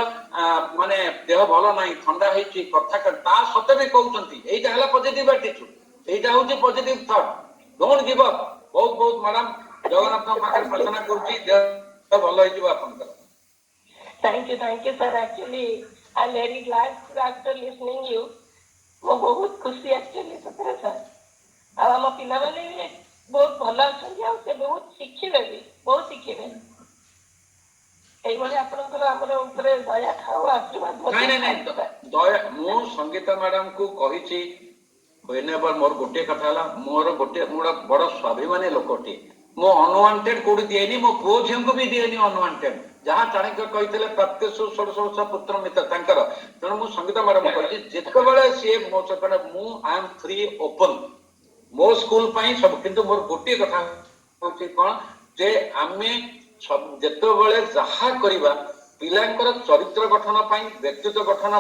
माने देह भल नहीं ठंडा होती कथा सते भी कहते यहीटा है पॉजिटिव एटीट्यूड यहीटा हूँ positive thought don't give up बहुत बहुत मैडम जगन्नाथ पाखे प्रार्थना करुँच भल हो thank you sir actually I am very glad after listening you मो बहुत खुशी एक्चुअली सतरे सर आम पिला माने बहुत भल अच्छा से बहुत शिखिबे भी बहुत शिखिबे दया खाओ आशीर्वाद दया मु संगीता मैडम को कही मोर गोटे कथा मोर गोटे बड़ स्वाभिमानी लोकटे मो अनवांटेड कोड दिएनी मो पुओ झियो को भी दिएनी अनवांटेड जहाँ चाणक्य कहते प्रत्येक 16 वर्ष पुत्र मित्र तांकर तेणु मु संगीता मैडम कही जितेबाला सी मो सहित मु आई एम फ्री ओपन मो स्कूल सब किंतु मोर गोटे कथा हूँ कौन जे आमे जितेबाला जहा करवा पिलांकर चरित्र गठन व्यक्तित्व गठन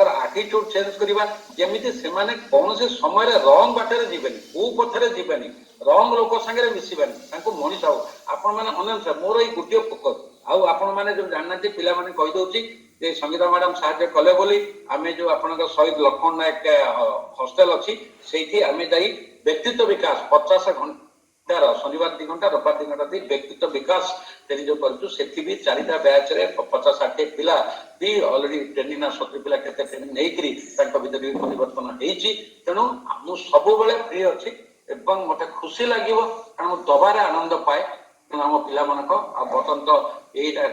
आटिट्यूड चेंज करवा जमी से कौन से समय रंग बाटर जीवन कौ पथर जीवन रंग लोक सागर मिसबानी मनीष हो आपण मैंने अनंत मोर ये गोटे फोकस आउ आपण मैंने जो जानना पिला मैंने कहीदे जे संगीता मैडम साहय कले बोली आम जो आपण शहीद लक्ष्मण नायक हॉस्टेल अच्छी से आम जा व्यक्तित्व विकास 50 घंटार शनिवार 2 घंटा रविवार 2 घंटा व्यक्तित्व विकास ट्रेनिंग जो करूँ से भी 4टा बैच रे 50-60 पिला भी ऑलरेडी ट्रेनिंग 70 पिला केते ट्रेनिंग नहीं भीतर भी परिवर्तन होती तेणु मुझे सब फ्री अच्छी एवं मत खुशी लगे कारण दबार आनंद पाए आम पिला बर्तन तो यहाँ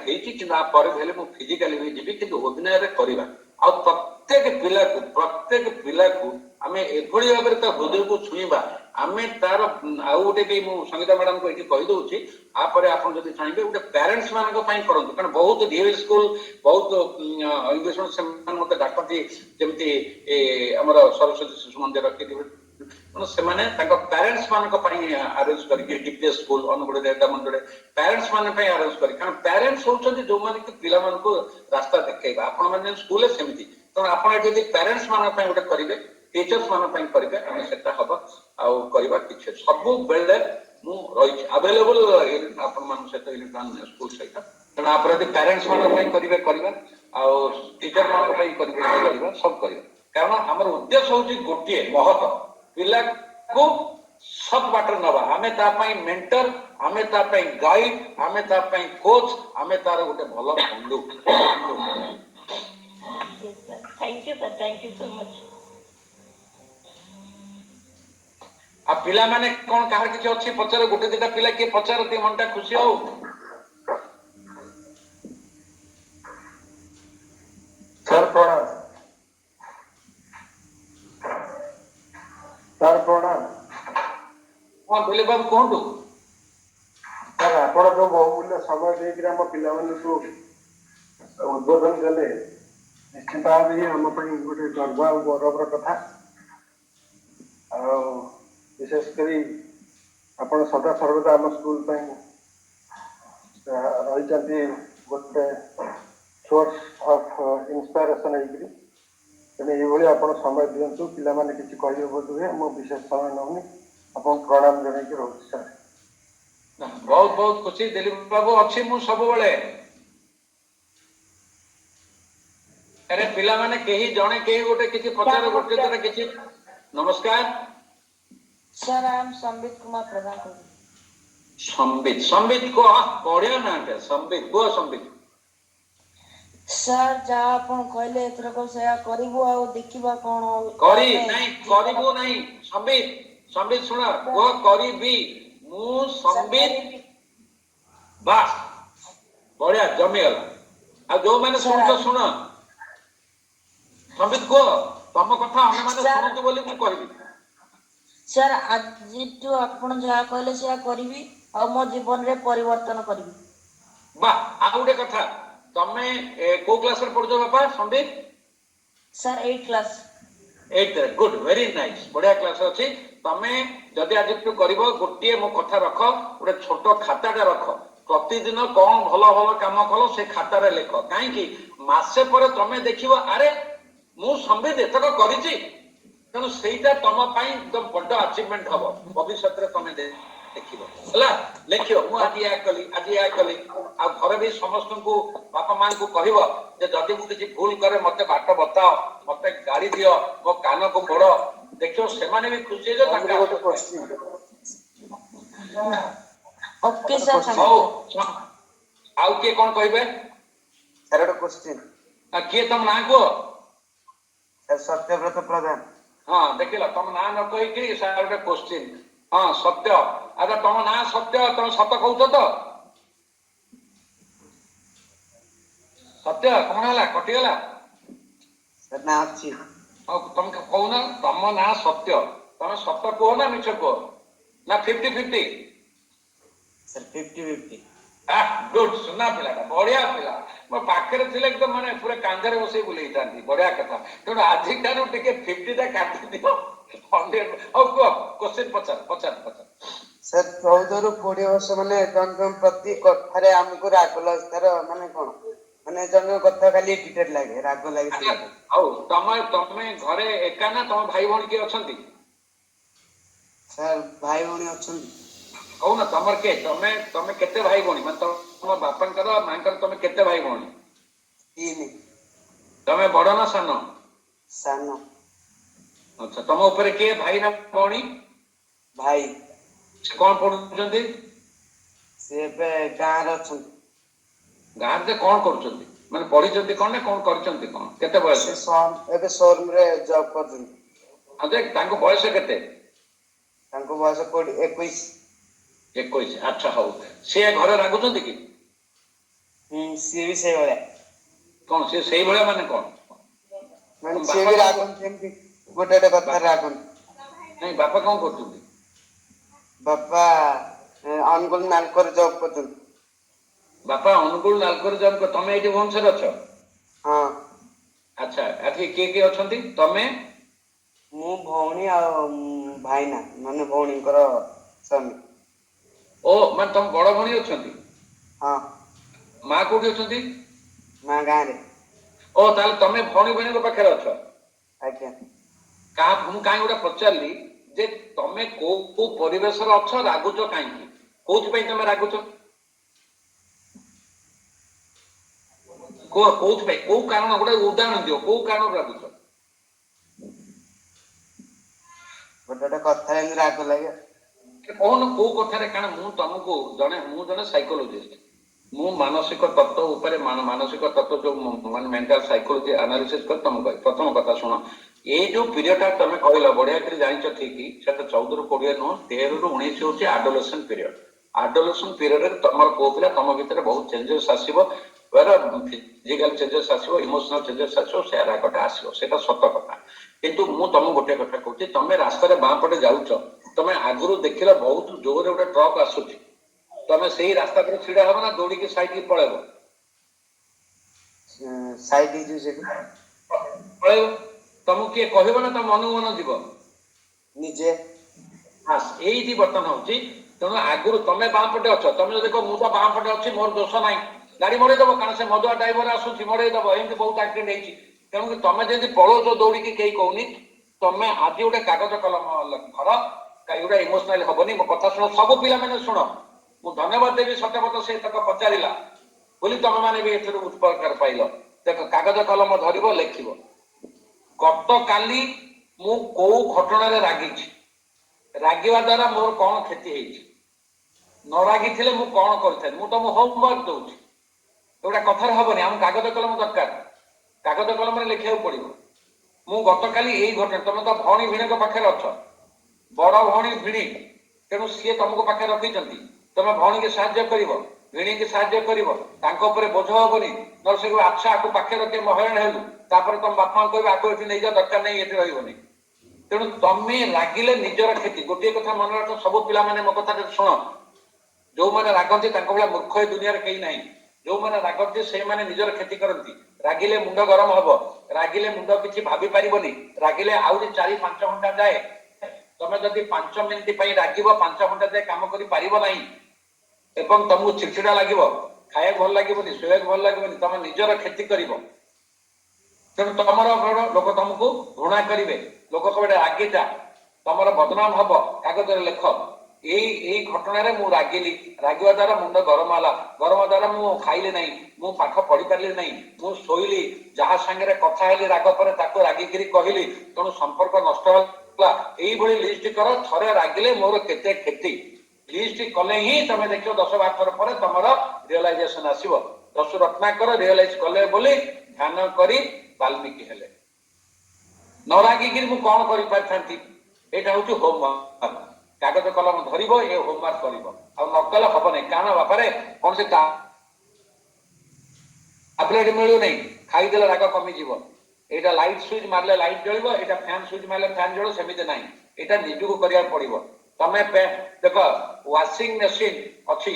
फिजिकाली भी जी कि अभिनय करवा आ प्रत्येक पिला आम एभली भाव हृदय को छुईबा आम तार आउ गोटे भी संगीता मैडम को ये कहीदे आप चाहिए गोटे पेरेन्ट्स मान करूँ कारण बहुत डीएवी स्कूल बहुत इंग्लिश मत डाकती जमी सरस्वती शिशु मंदिर से पेरेन्ट्स मान आरेंज कर स्कूल अनुगुण मंडल पेरेन्ट्स मान आरेंज कर कारण पेरेन्ट्स होती जो मैंने कि पिला रास्ता देखा आपण मैंने स्कूल सेमती तेणु आप पेरेन्ट्स मान गोटे करेंगे टीचर्स मान करेंगे आम से हम आउ करवा कि सब बेले रही अवेलेबल आपण सहित इलेक्ट्रॉन स्कूल सहित तेणु आप पेरेन्ट्स मान करेंगे करवा टीचर मान करेंगे सब करवा कारण आम उद्देश्य हूँ गोटे महत पिला को सब बाटर नवा आमे तापाई मेंटर आमे तापाई गाइड आमे तापाई कोच आमे तार गोटे भलो बंधु थैंक यू सो मच आ पिला माने कोन कहार किछ अछि पचार गोटे दिटा पिला के पचार ती मनटा खुशी हो सर प्रणाम हां बोले बाबू कहतु सर आपण जो बहुमूल्य समय देकर आम पिलाମାନଙ୍କୁ उद्बोधन कले निश्चित भाव ये आम गोटे गर्व और गौरवर कथा विशेषकर आपण सदा सर्वदा आम स्कूल रही गोटे सोर्स ऑफ इंस्पिरेशन है तेने ये आप समय दिंतु पिला माने किसी कहे बोधे मो विशेष समय नौनी आप प्रणाम जन रोच सर बहुत बहुत खुशी दिलीप बाबू अच्छी मु सब बेले अरे पिला माने कहीं जने कहीं गोटे किसी पचार गोटे जरा किसी नमस्कार sir I am Sambit Kumar Pradhan Sambit को बढ़िया ना संबित को संबित सर जहाँ अपन कहले एथरक से करिवो आ देखिबा कोन करी नहीं करिवो नहीं संबित सुन वो करीबी मु संबित बस बढ़िया जमी गला आ जो मैंने सुन संबित को तम कथा हम माने सुनतु बोली मु कहबी सर आज तो अपन जहाँ कहले से करिवि आ मो जीवन रे परिवर्तन करिवि बा आ गोटे कथा तमे को क्लास रे पढो बापा Sambit sir 8 class 8 good very nice बढ़िया क्लास अछि तमे जदि आज तू करिवो गोटे मो कथा रख गोटे छोट खाताटा रख प्रतिदिन कौन भलो भलो काम कलो से खाता रे लिख काहे कि मासे पर तमे देखिवो अरे मु संबित एतक करिछि तेणु सेटा तम पाई एकदम बड़ अचीवमेंट हबो भविष्य रे तमे देखिबो हला लेखियो मु आज या कली आ घर भी समस्त को बापा मां को कहबो जे जदि मु किछि भूल करे मते बाट बताओ मते गाड़ी दियो मो कान को मोड़ो देखियो से माने भी खुशी जे ताका ओके सर आउ के कोन कहबे सर क्वेश्चन आ के तम ना को सर सत्यव्रत प्रधान हां देखिला तम ना न कहि कि सर ଗୋଟେ क्वेश्चन हां सत्य अरे तम ना सत्य तुम सत कहू तो सत्य कौन है कटिगला सर ना अच्छी तुम कहून तम ना सत्य तुम सत कह ना मिछ कह ना 50-50 सर 50-50 गुड सुना पिलाटा बढ़िया पिला मो पाखरे थिले एकदम माने पूरा कांधरे बसई बुलेइतांती बढ़िया कथा तेणु आजि ठारू टिके 50 टा काटी दियो 100 और को क्वेश्चन पचार पचार पचार सर 14 ରୁ 20 ବର୍ଷ ମାନେ ଜଣ ପ୍ରତି କଥାରେ ଆମକୁ ରାଗ ଲାଗୁଛି ମାନେ କଣ ମାନେ ଜଣ କଥା ଖାଲି ଇରିଟେଟ୍ ଲାଗେ ରାଗ ଲାଗେ अच्छा ଆଉ ତମେ ଘରେ ଏକା ନା ତମ ଭାଇ ଭଉଣୀ କିଏ ଅଛନ୍ତି ସାର୍ ଭାଇ ଭଉଣୀ ଅଛନ୍ତି କହୁନ ତମର କିଏ ତମେ କେତେ ଭାଇ ଭଉଣୀ ମାନେ ତମ ବାପାଙ୍କର ମାଙ୍କର ତମେ କେତେ ଭାଇ ଭଉଣୀ 3 ତମେ ବଡ ନା ସାନ ସାନ ଆଚ୍ଛା ତମ ଉପରେ କିଏ ଭାଇ ନା ଭଉଣୀ ଭାଇ ସେ କଣ ପଢୁଛନ୍ତି ସେ ଏବେ ଗାଁରେ ଅଛନ୍ତି ଗାଁରେ କଣ କରୁଛନ୍ତି ମାନେ ପଢିଛନ୍ତି କଣ ନା କଣ କରିଛନ୍ତି କଣ କେତେ ବୟସ ସେ ଏବେ ଶୋରୁମରେ ଜବ୍ କରୁଛନ୍ତି ଆଉ ଦେଖ ତାଙ୍କ ବୟସ କେତେ ତାଙ୍କ ବୟସ 21 21 ଆଚ୍ଛା ହଉ ସିଏ ଘରେ ରାଗୁଛନ୍ତି କି ସିଏ ବି ସେଇଭଳିଆ କଣ ସିଏ ସେଇଭଳିଆ ମାନେ କଣ ମାନେ ତମ ସିଏ ବାପା ବି କଣ ରାଗନ୍ତି ଏମିତି ଗୋଟେ କଥାରେ ରାଗନ୍ତି ନାଇଁ ବାପା କଣ କରୁଛନ୍ତି ବାପା ଅନୁଗୁଳ ନାଲକୋରେ ଜବ୍ କରୁଛନ୍ତି ବାପା ଅନୁଗୁଳ ନାଲକୋରେ ଜବ୍ ତମେ ଏଇଠି ଭୁବନେଶ୍ୱରରେ ଅଛ ହଁ ଆଚ୍ଛା ଏଠି କିଏ କିଏ ଅଛନ୍ତି ତମେ ମୁଁ ଭଉଣୀ ଆଉ ଭାଇନା ମାନେ ଭଉଣୀଙ୍କର ସ୍ୱାମୀ ଓ ମାନେ ତମ ବଡ ଭଉଣୀ ଅଛନ୍ତି ହଁ ମା କୋଉଠି ଅଛନ୍ତି ମା ଗାଁରେ ଓ ତାହେଲେ ତମେ ଭଉଣୀ ଭଉଣୀଙ୍କ ପାଖରେ ଅଛ ଆଜ୍ଞା ମୁଁ କାହିଁ ଗୋଟେ ପଚାରିଲି ଯେ ତମେ କୋଉ କୋଉ ପରିବେଶରେ ଅଛ ରାଗୁଛ କାହିଁକି କୋଉଥିପାଇଁ ତମେ ରାଗୁଛ କୋଉଥିପାଇଁ କୋଉ କାରଣ ଗୋଟେ ଉଦାହରଣ ଦିଅ କୋଉ କାରଣରୁ ରାଗୁଛ ଗୋଟେ କଥାରେ ଏମିତି ରାଗ ଲାଗେ କହୁନ କୋଉ କଥାରେ କାରଣ ମୁଁ ତମକୁ ମୁଁ ଜଣେ ସାଇକୋଲୋଜିଷ୍ଟ ମୁଁ ମାନସିକ ତତ୍ତ୍ୱ ଉପରେ ମାନସିକ ତତ୍ତ୍ୱ ଯୋଉ ମାନେ ମେଣ୍ଟାଲ ସାଇକୋଲୋଜି ଆନାଲିସିସ୍ କରି ତମକୁ କହିବି ପ୍ରଥମ କଥା ଶୁଣ ଏଇ ଯୋଉ ପିରିୟଡଟା ତମେ କହିଲ ବଢିଆ କରି ଜାଣିଛ ଠିକ ସେଟା 14 ରୁ 20 ନୁହଁ 13 ରୁ 19 ହଉଛି ଆଡୋଲେସନ ପିରିୟଡ ଆଡୋଲେସନ ପିରିୟଡରେ ତମର ପୁଅ ପିଲା ତମ ଭିତରେ ବହୁତ ଚେଞ୍ଜେସ୍ ଆସିବ ଫିଜିକାଲ ଚେଞ୍ଜେସ୍ ଆସିବ ଇମୋସନାଲ ଚେଞ୍ଜେସ୍ ଆସିବ ସେ ରାଗଟା ଆସିବ ସେଇଟା ସତ କଥା କିନ୍ତୁ ମୁଁ ତମକୁ ଗୋଟେ କଥା କହୁଛି ତମେ ରାସ୍ତାରେ ବାଁ ପଟେ ଯାଉଛ ତମେ ଆଗରୁ ଦେଖିଲ ବହୁତ ଜୋରରେ ଗୋଟେ ଟ୍ରକ୍ ଆସୁଛି ତମେ ସେଇ ରାସ୍ତା ପରେ ଛିଡା ହବ ନା ଦୌଡ଼ିକି ସାଇଡ୍ ପଳେଇବ ସାଇଡ୍ ହେଇଯିବ ସେଠୁ ପଳେଇବ ତମକୁ କିଏ କହିବ ନା ତମ ମନକୁ ମନ ଯିବ ନିଜେ ଏଇଠି ବର୍ତ୍ତମାନ ହଉଛି ତେଣୁ ଆଗରୁ ତମେ ବାଁ ପଟେ ଅଛ ତମେ ଯଦି କହିବ ମୁଁ ତ ବାଁ ପଟେ ଅଛି ମୋର ଦୋଷ ନାହିଁ ଗାଡି ମଡେଇ ଦବ କାରଣ ସେ ମଦୁଆ ଡ୍ରାଇଭର ଆସୁଛି ମଡେଇ ଦବ ଏମିତି ବହୁତ ଆକ୍ସିଡେଣ୍ଟ ହେଇଛି ତେଣୁକି ତମେ ଯଦି ପଳଉଛ ଦୌଡ଼ିକି କେହି କହୁନି ତମେ ଆଜି ଗୋଟେ କାଗଜ କଲମ ଧର ଗୋଟେ ଇମୋସନାଲ ହବନି ମୋ କଥା ଶୁଣ ସବୁ ପିଲାମାନେ ଶୁଣ ମୁଁ ଧନ୍ୟବାଦ ଦେବି ସତ୍ୟବ୍ରତ ସେ ତକ ପଚାରିଲା ବୋଲି ତମେ ମାନେ ବି ଏଥିରୁ ଉପକାର ପାଇଲ ଦେଖ କାଗଜ କଲମ ଧରିବ ଲେଖିବ ଗତକାଲି ମୁଁ କୋଉ ଘଟଣାରେ ରାଗିଛି ରାଗିବା ଦ୍ୱାରା ମୋର କଣ କ୍ଷତି ହେଇଛି ନ ରାଗିଥିଲେ ମୁଁ କଣ କରିଥାଏ ମୁଁ ତମକୁ ହୋମୱାର୍କ ଦଉଛି ଏଗୁଡ଼ା କଥାରେ ହବନି ଆମ କାଗଜ କଲମ ଦରକାର କାଗଜ କଲମରେ ଲେଖିବାକୁ ପଡିବ ମୁଁ ଗତକାଲି ଏଇ ଘଟଣା ତମେ ତ ଭଉଣୀ ଭିଣଙ୍କ ପାଖରେ ଅଛ ବଡ ଭଉଣୀ ଭିଣୀ ତେଣୁ ସିଏ ତମକୁ ପାଖରେ ରଖିଛନ୍ତି ତମେ ଭଉଣୀକି ସାହାଯ୍ୟ କରିବ ଭିଣୀକି ସାହାଯ୍ୟ କରିବ ତାଙ୍କ ଉପରେ ବୋଝ ହବନି ନହେଲେ ସେ ଆଚ୍ଛା ଆକୁ ପାଖରେ ରଖି ହଇରାଣ ହେଲୁ ତାପରେ ତମ ବାପାଙ୍କୁ କହିବେ ଆକୁ ଏଠି ନେଇଯାଅ ଦରକାର ନାହିଁ ଏଠି ରହିବନି ତେଣୁ ତମେ ରାଗିଲେ ନିଜର କ୍ଷତି ଗୋଟିଏ କଥା ମନେ ରଖ ସବୁ ପିଲାମାନେ ମୋ କଥାଟା ଶୁଣ ଯୋଉମାନେ ରାଗନ୍ତି ତାଙ୍କ ଭଳିଆ ମୂର୍ଖ ଏ ଦୁନିଆରେ କେହି ନାହିଁ ଯୋଉମାନେ ରାଗନ୍ତି ସେଇମାନେ ନିଜର କ୍ଷତି କରନ୍ତି ରାଗିଲେ ମୁଣ୍ଡ ଗରମ ହବ ରାଗିଲେ ମୁଣ୍ଡ କିଛି ଭାବି ପାରିବନି ରାଗିଲେ ଆହୁରି 4-5 ଘଣ୍ଟା ଯାଏ ତମେ ଯଦି 5 ମିନିଟ୍ ପାଇଁ ରାଗିବ 5 ଘଣ୍ଟା ଯାଏ କାମ କରିପାରିବ ନାହିଁ ଏବଂ ତମକୁ ଚିଡଚିଡା ଲାଗିବ ଖାଇବାକୁ ଭଲ ଲାଗିବନି ଶୋଇବାକୁ ଭଲ ଲାଗିବନି ତମେ ନିଜର କ୍ଷତି କରିବ ତେଣୁ ତମର ଲୋକ ତମକୁ ଘୃଣା କରିବେ ଲୋକ କହିବେ ରାଗିଟା ତମର ବଦନାମ ହବ କାଗଜରେ ଲେଖ ଏଇ ଘଟଣାରେ ମୁଁ ରାଗିଲି ରାଗିବା ଦ୍ୱାରା ମୁଣ୍ଡ ଗରମ ହେଲା ଗରମ ଦ୍ୱାରା ମୁଁ ଖାଇଲି ନାହିଁ ମୁଁ ପାଠ ପଢି ପାରିଲି ନାହିଁ ମୁଁ ଶୋଇଲି ଯାହା ସାଙ୍ଗରେ କଥା ହେଲି ରାଗ ପରେ ତାକୁ ରାଗିକିରି କହିଲି ତେଣୁ ସମ୍ପର୍କ ନଷ୍ଟ ହେଲା ଏଇଭଳି ଲିଷ୍ଟ କର ଥରେ ରାଗିଲେ ମୋର କେତେ କ୍ଷତି ଲିଷ୍ଟ କଲେ ହିଁ ତମେ ଦେଖିବ 10-12 ଥର ପରେ ତମର ରିଅଲାଇଜେସନ ଆସିବ ଦସ୍ୟୁ ରତ୍ନାକର ରିଅଲାଇଜ କଲେ ବୋଲି ଧ୍ୟାନ କରି ବାଲ୍ମୀକି ହେଲେ ନ ରାଗିକିରି ମୁଁ କଣ କରିପାରିଥାନ୍ତି ଏଇଟା ହଉଛି ହୋମୱାର୍କ କାଗଜ କଲମ ଧରିବ ଏ ହୋମୱାର୍କ କରିବ ଆଉ ନ କଲେ ହବ ନାହିଁ କାରଣ ବାପାରେ କୌଣସି ଟାବଲେଟ ମିଳୁନାହିଁ ଖାଇଦେଲେ ରାଗ କମିଯିବ ଏଇଟା ଲାଇଟ୍ ସୁଇଚ୍ ମାରିଲେ ଲାଇଟ୍ ଜଳିବ ଏଇଟା ଫ୍ୟାନ୍ ସୁଇଚ୍ ମାରିଲେ ଫ୍ୟାନ୍ ଜଳିବ ସେମିତି ନାହିଁ ଏଇଟା ନିଜକୁ କରିବାକୁ ପଡିବ ତମେ ଦେଖ ୱାସିଂ ମେସିନ ଅଛି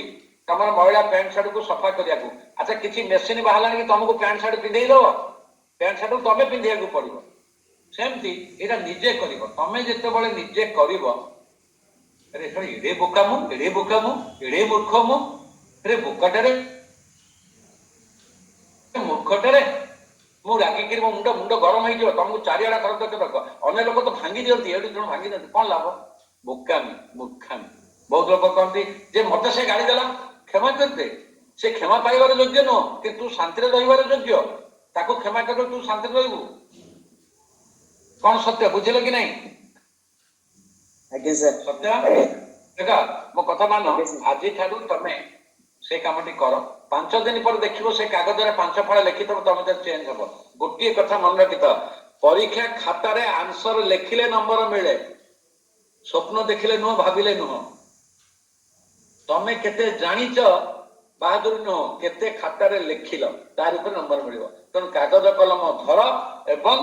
तमर महिला पैंट शर्ट को सफा करिया को अच्छा किसी मेसिन बाहला कि तुमको पैंट शर्ट पिंधेई दो पैंट शर्ट तमे पिंधिया को पड़िबो सेमती एटा निजे करिवो तमे जेते बळे निजे करिवो अरे सॉरी एडे बोकामु एडे मूर्खमु अरे बोकाटरे मूर्खटरे मु रागिकिरी मो मुंड गरम हो तुमको चारिआडा कर देख अन्य लोक तो भांगी दिखती एडु जन भांगी दिखती कौन लाभ बोकामी मूर्खामी बहुत लोग कहते जे मत से गाड़ी देला क्षमा करते से क्षमा पाइबार योग्य नुह कि तू शांति रहिबार योग्य ताको क्षमा कर तू शांति रहबू कौन सत्य बुझिल कि नहीं आज्ञा सर सत्य देखा मो कथा मान आज ठारू तमे से कामटी कर 5 दिन पर देखिबो से कागज रे 5 फळ लिखितब तमे तो चेंज हबो गोटिए कथा मन रखित परीक्षा खाता रे आंसर लिखिले नंबर मिले स्वप्न देखिले नुह भाबिले नुह तमे केते जानिच बहादुर नुह केते खाता रे लिखिल तार ऊपर नंबर मिलिबो तन कागज कलम धर एवं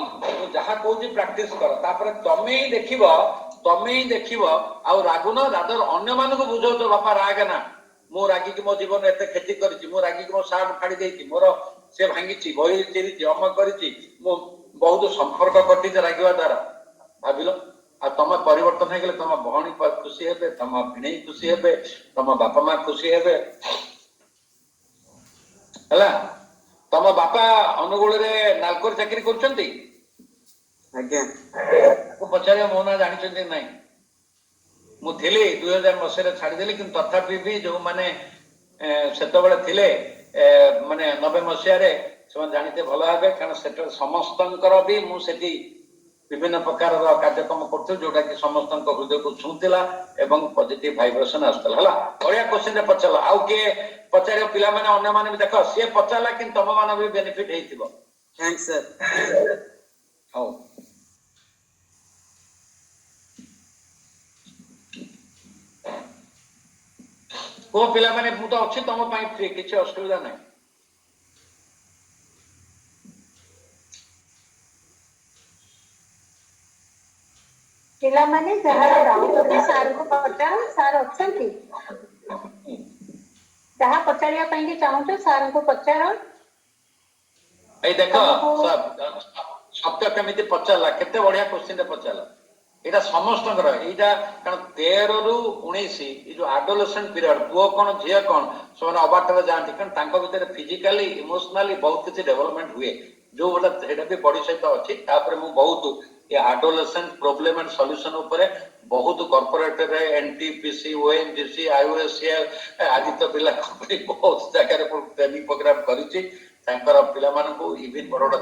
जहा कहूची प्रैक्टिस कर तापर तमे ही देखिबो आ रागुन रादर अन्य मानको बुझो तो बापा राग ना मो रागी की मो जीवन एते क्षति करिछि मो रागी की मो सार्ट फाड़ी देछि मोर से भांगिछि बही चिरिछि अम करिछि मो बहुत संपर्क कटिछि रागिवा द्वारा भाबिलो आ तम परिवर्तन हो गले तम भौणी पर खुशी हेबे तम भिणई खुशी हेबे तम बापा मां खुशी हेबे हला तम बापा अनुगुल रे नालकोर चाकरी करछंती आज्ञा को पचारे मो ना जानिछंती नाही मु थिली 2000 मसीह छाड़देली कि तथापि भी जो माने सेतबेले थिले माने 90 मसीह रे से जानते भल भावे कारण से समस्तंकर भी मु सेठी विभिन्न प्रकार कार्यक्रम करथु जोटा कि समस्त हृदय को छुला एवं पॉजिटिव वाइब्रेशन आसतला हला बढ़िया क्वेश्चन रे पचला आउ के पचारे पिला माने अन्य माने भी देखो से पचाला कि तम मान भी बेनिफिट हेतिबो थैंक्स सर हाउ को पिला माने मु तो अछि तम पई फ्री किछ असुविधा नै ପିଲାମାନେ ଯାହାର ଡାଉଟ ଅଛି ସାରଙ୍କୁ ପଚାର ସାର୍ ଅଛନ୍ତି ଯାହା ପଚାରିବା ପାଇଁ କି ଚାହୁଁଛ ସାରଙ୍କୁ ପଚାର ए देखो सब सत्य केमिति पचारला केते बढ़िया क्वेश्चन रे पचारला एटा समस्तकर एटा कारण 13 रु 19 ए जो एडोलेसेंट पीरियड पुओ कोन झिया कोन सोना अबाटर जानती कारण तांको भीतर फिजिकली इमोशनली बहुत किछि डेवलपमेंट हुए जो बोला एटा भी बॉडी सहित अछि तापर मु बहुत ये एडोलेसेंट प्रॉब्लम एंड सॉल्यूशन ऊपर बहुत कॉर्पोरेट रे एनटीपीसी ओएनजीसी आईओएसएल आदित्य पिला कंपनी बहुत जगह रे ट्रेनिंग प्रोग्राम करिछि तांकर पिला मानको इवन बरोड